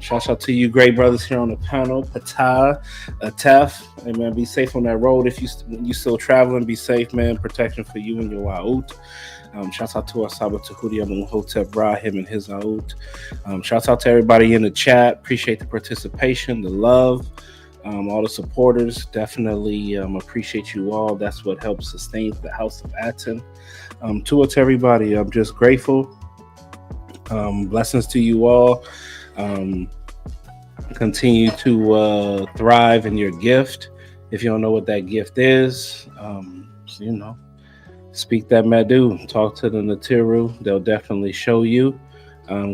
F: Shout out to you, great brothers here on the panel. PTAH, Tef, hey man, be safe on that road. If you still traveling, be safe, man. Protection for you and your Wa'ut. Shout out to our Saba TEHUTI Amun Hotep Ra, him and his Wa'ut. Shout out to everybody in the chat. Appreciate the participation, the love, all the supporters. Definitely appreciate you all. That's what helps sustain the House of ATTON. To everybody, I'm just grateful. Blessings to you all. Continue to thrive in your gift. If you don't know what that gift is, speak that Medu, talk to the Natiru. They'll definitely show you,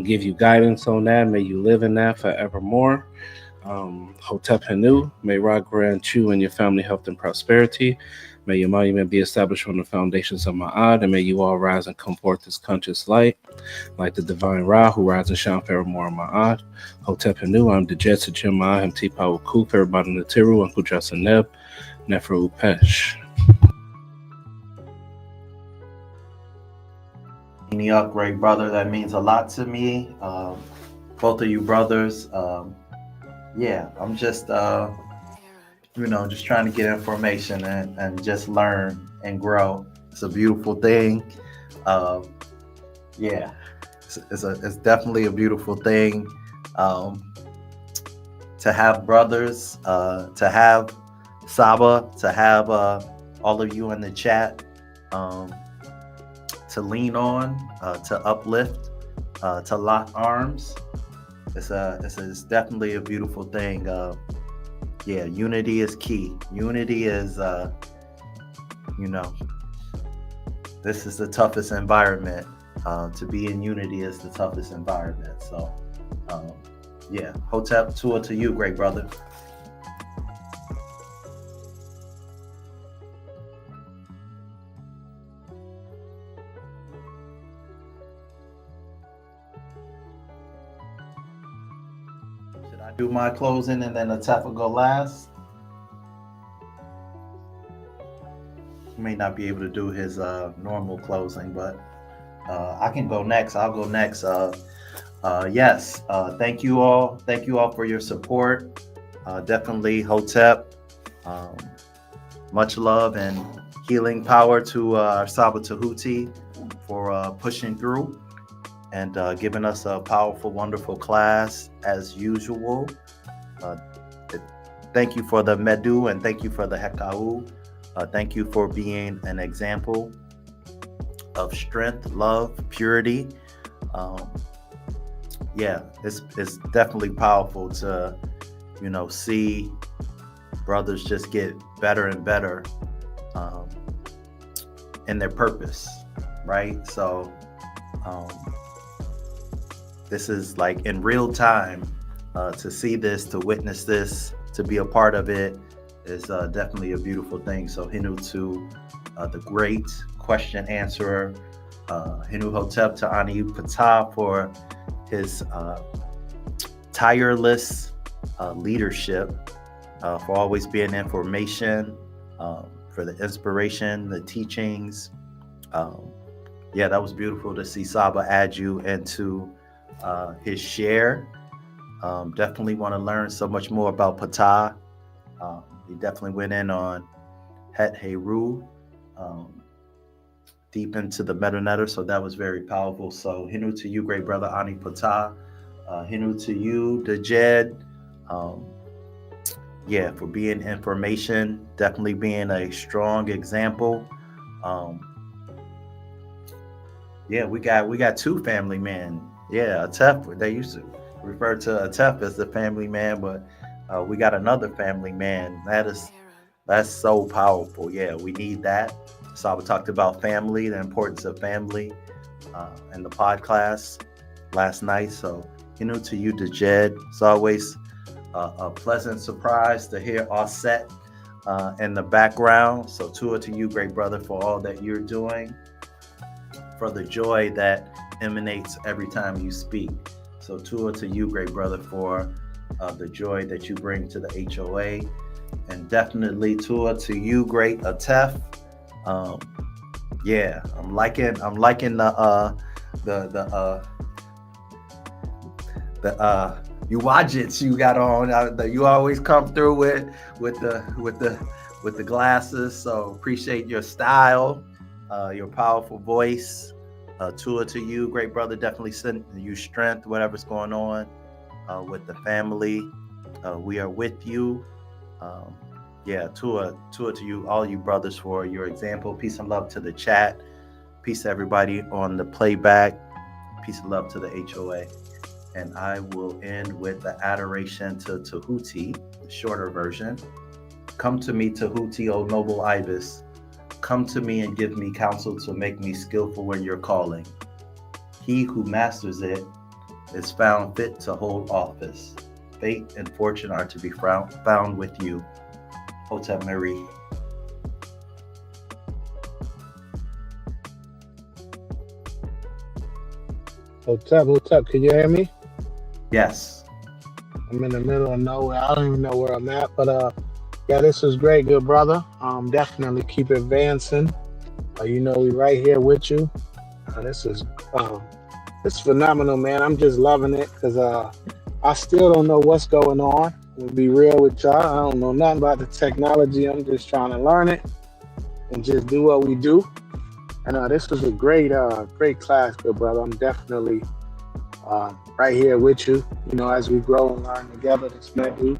F: give you guidance on that. May you live in that forevermore. Hotep Hinu, may Ra grant you and your family health and prosperity. May your monument be established on the foundations of Ma'ad, and may you all rise and come forth as conscious light, like the divine Ra, who rises and shine forevermore in Ma'ad. Hotep Hinu, I'm the Jet Sajim Ma'ahim Tipa Ukuk, everybody in the Tiru, Uncle Jasaneb, Nefer Upesh.
D: Up, great brother. That means a lot to me. Both of you brothers. Yeah, I'm just just trying to get information and just learn and grow. It's a beautiful thing. Yeah, it's definitely a beautiful thing to have brothers, to have Saba, to have all of you in the chat, to lean on, to uplift, to lock arms. It's definitely a beautiful thing. Yeah, unity is key. Unity is, this is the toughest environment. To be in unity is the toughest environment. So, yeah, Hotep, Tua to you, great brother. Do my closing and then Atef will go last. He may not be able to do his normal closing, but I can go next. I'll go next. Yes, thank you all. Thank you all for your support. Definitely Hotep. Much love and healing power to our Saba TEHUTI for pushing through and giving us a powerful, wonderful class as usual. Thank you for the Medu and thank you for the Hekau. Thank you for being an example of strength, love, purity. Yeah, it's definitely powerful to, see brothers just get better and better in their purpose, right? So this is like in real time, to see this, to witness this, to be a part of it is definitely a beautiful thing. So Hinu to the great question answerer, Hinu Hotep to honor you, PTAH, for his tireless leadership, for always being information, for the inspiration, the teachings. Yeah, that was beautiful to see Saba add you into his share. Definitely want to learn so much more about PTAH. He definitely went in on Het Heru, deep into the meta, so that was very powerful. So Hinu to you, great brother Ani PTAH. Hinu to you, Dejed. Yeah, for being information, definitely being a strong example. Yeah, we got two family men. Yeah, Atef, they used to refer to Atef as the family man, but we got another family man. That's so powerful. Yeah, we need that. Saba talked about family, the importance of family, in the podcast last night. So, to you, Dejed. It's always a pleasant surprise to hear AUSET in the background. So, Tua to you, great brother, for all that you're doing, for the joy that emanates every time you speak. So, Tua to you, great brother, for the joy that you bring to the HOA, and definitely Tua to you, great Atef. Yeah, I'm liking the you widgets you got on. You always come through with the glasses. So appreciate your style, your powerful voice. Tua to you, great brother. Definitely send you strength, whatever's going on with the family. We are with you. Yeah, Tua to you, all you brothers, for your example. Peace and love to the chat. Peace to everybody on the playback. Peace and love to the HOA. And I will end with the adoration to Tehuti, the shorter version. Come to me, Tehuti, O noble ibis. Come to me and give me counsel to make me skillful in your calling. He who masters it is found fit to hold office. Fate and fortune are to be found with you. Ara Meri.
H: Hotep, can you hear me?
D: Yes.
H: I'm in the middle of nowhere. I don't even know where I'm at, but yeah, this was great, good brother. Definitely keep advancing. We right here with you. This is phenomenal, man. I'm just loving it because I still don't know what's going on. To be real with y'all, I don't know nothing about the technology. I'm just trying to learn it and just do what we do. And this was a great class, good brother. I'm definitely right here with you, as we grow and learn together, this Menkhu,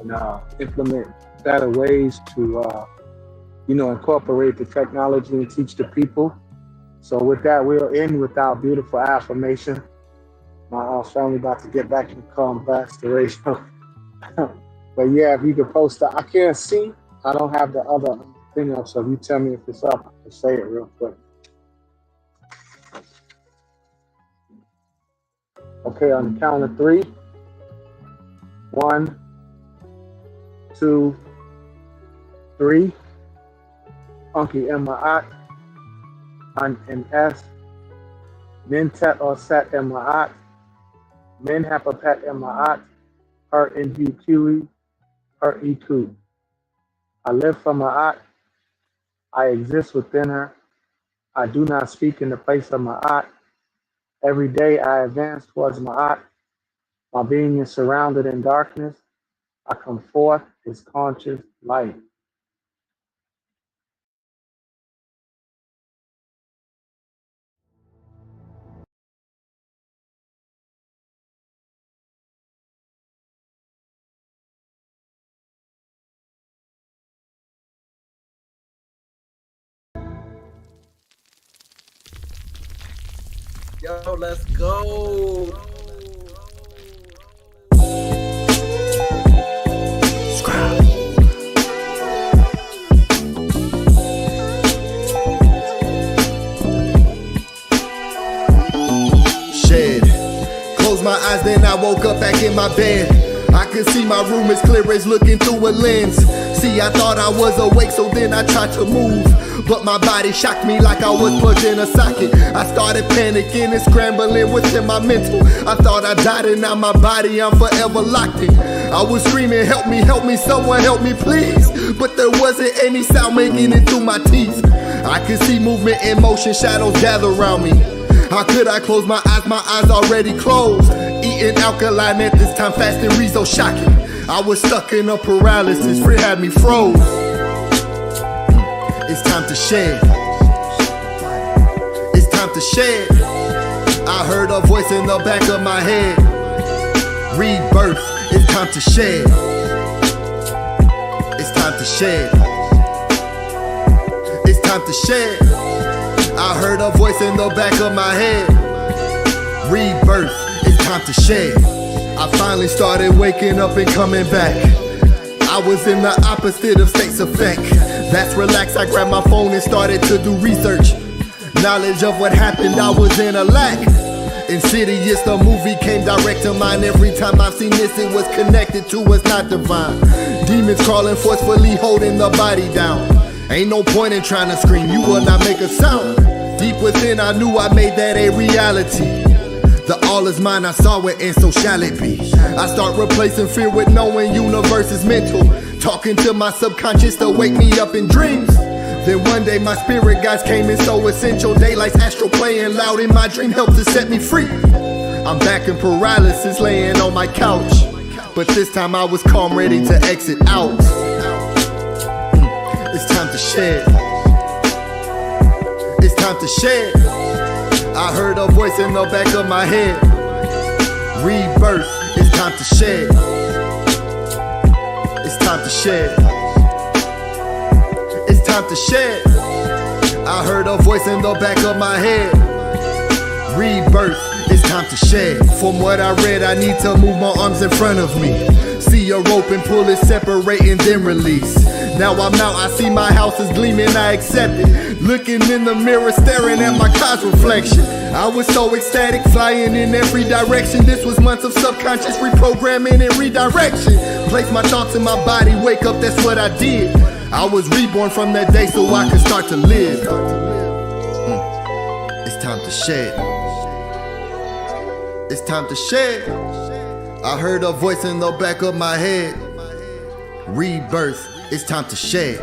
H: and implement better ways to, incorporate the technology and teach the people. So with that, we'll end with our beautiful affirmation. My family about to get back in the car and blast the radio. But yeah, if you could post that. I can't see. I don't have the other thing up, so if you tell me if it's up, I can say it real quick. Okay, on the count of 3. 1, 2, 3. Unki Maat, An S, Mintet AUSET Maat, Min Hapapet Maat, Her Inhu Her Iku. I live for Ma'at. I exist within her. I do not speak in the place of Ma'at. Every day I advance towards Ma'at. My being is surrounded in darkness. I come forth as conscious light.
D: Yo, let's go.
A: Shed. Closed my eyes, then I woke up back in my bed. I could see my room as clear as looking through a lens. See, I thought I was awake, so then I tried to move, but my body shocked me like I was plugged in a socket. I started panicking and scrambling within my mental. I thought I died and now my body I'm forever locked in. I was screaming, help me, someone help me please. But there wasn't any sound making it through my teeth. I could see movement in motion, shadows gather around me. How could I close my eyes already closed. Eating alkaline at this time, fasting rezo shocking. I was stuck in a paralysis, fear had me froze. It's time to shed. It's time to shed. I heard a voice in the back of my head. Rebirth, it's time to shed. It's time to shed. It's time to shed. I heard a voice in the back of my head. Rebirth, it's time to shed. I finally started waking up and coming back. I was in the opposite of state's effect. That's relaxed, I grabbed my phone and started to do research. Knowledge of what happened, I was in a lack. Insidious, the movie came direct to mind. Every time I've seen this, it was connected to what's not divine. Demons crawling forcefully, holding the body down. Ain't no point in trying to scream, you will not make a sound. Deep within, I knew I made that a reality. The all is mine, I saw it, and so shall it be. I start replacing fear with knowing universe is mental. Talking to my subconscious to wake me up in dreams. Then one day my spirit guides came in so essential. Daylight's astral playing loud in my dream helped to set me free. I'm back in paralysis laying on my couch. But this time I was calm, ready to exit out. It's time to shed. It's time to shed. I heard a voice in the back of my head. Rebirth, it's time to shed. It's time to shed. It's time to shed. I heard a voice in the back of my head. Rebirth, it's time to shed. From what I read, I need to move my arms in front of me. See a rope and pull it, separate and then release. Now I'm out, I see my house is gleaming, I accept it. Looking in the mirror, staring at my car's reflection. I was so ecstatic, flying in every direction. This was months of subconscious reprogramming and redirection. Place my thoughts in my body, wake up, that's what I did. I was reborn from that day so I could start to live. It's time to shed. It's time to shed. I heard a voice in the back of my head. Rebirth, it's time to shed.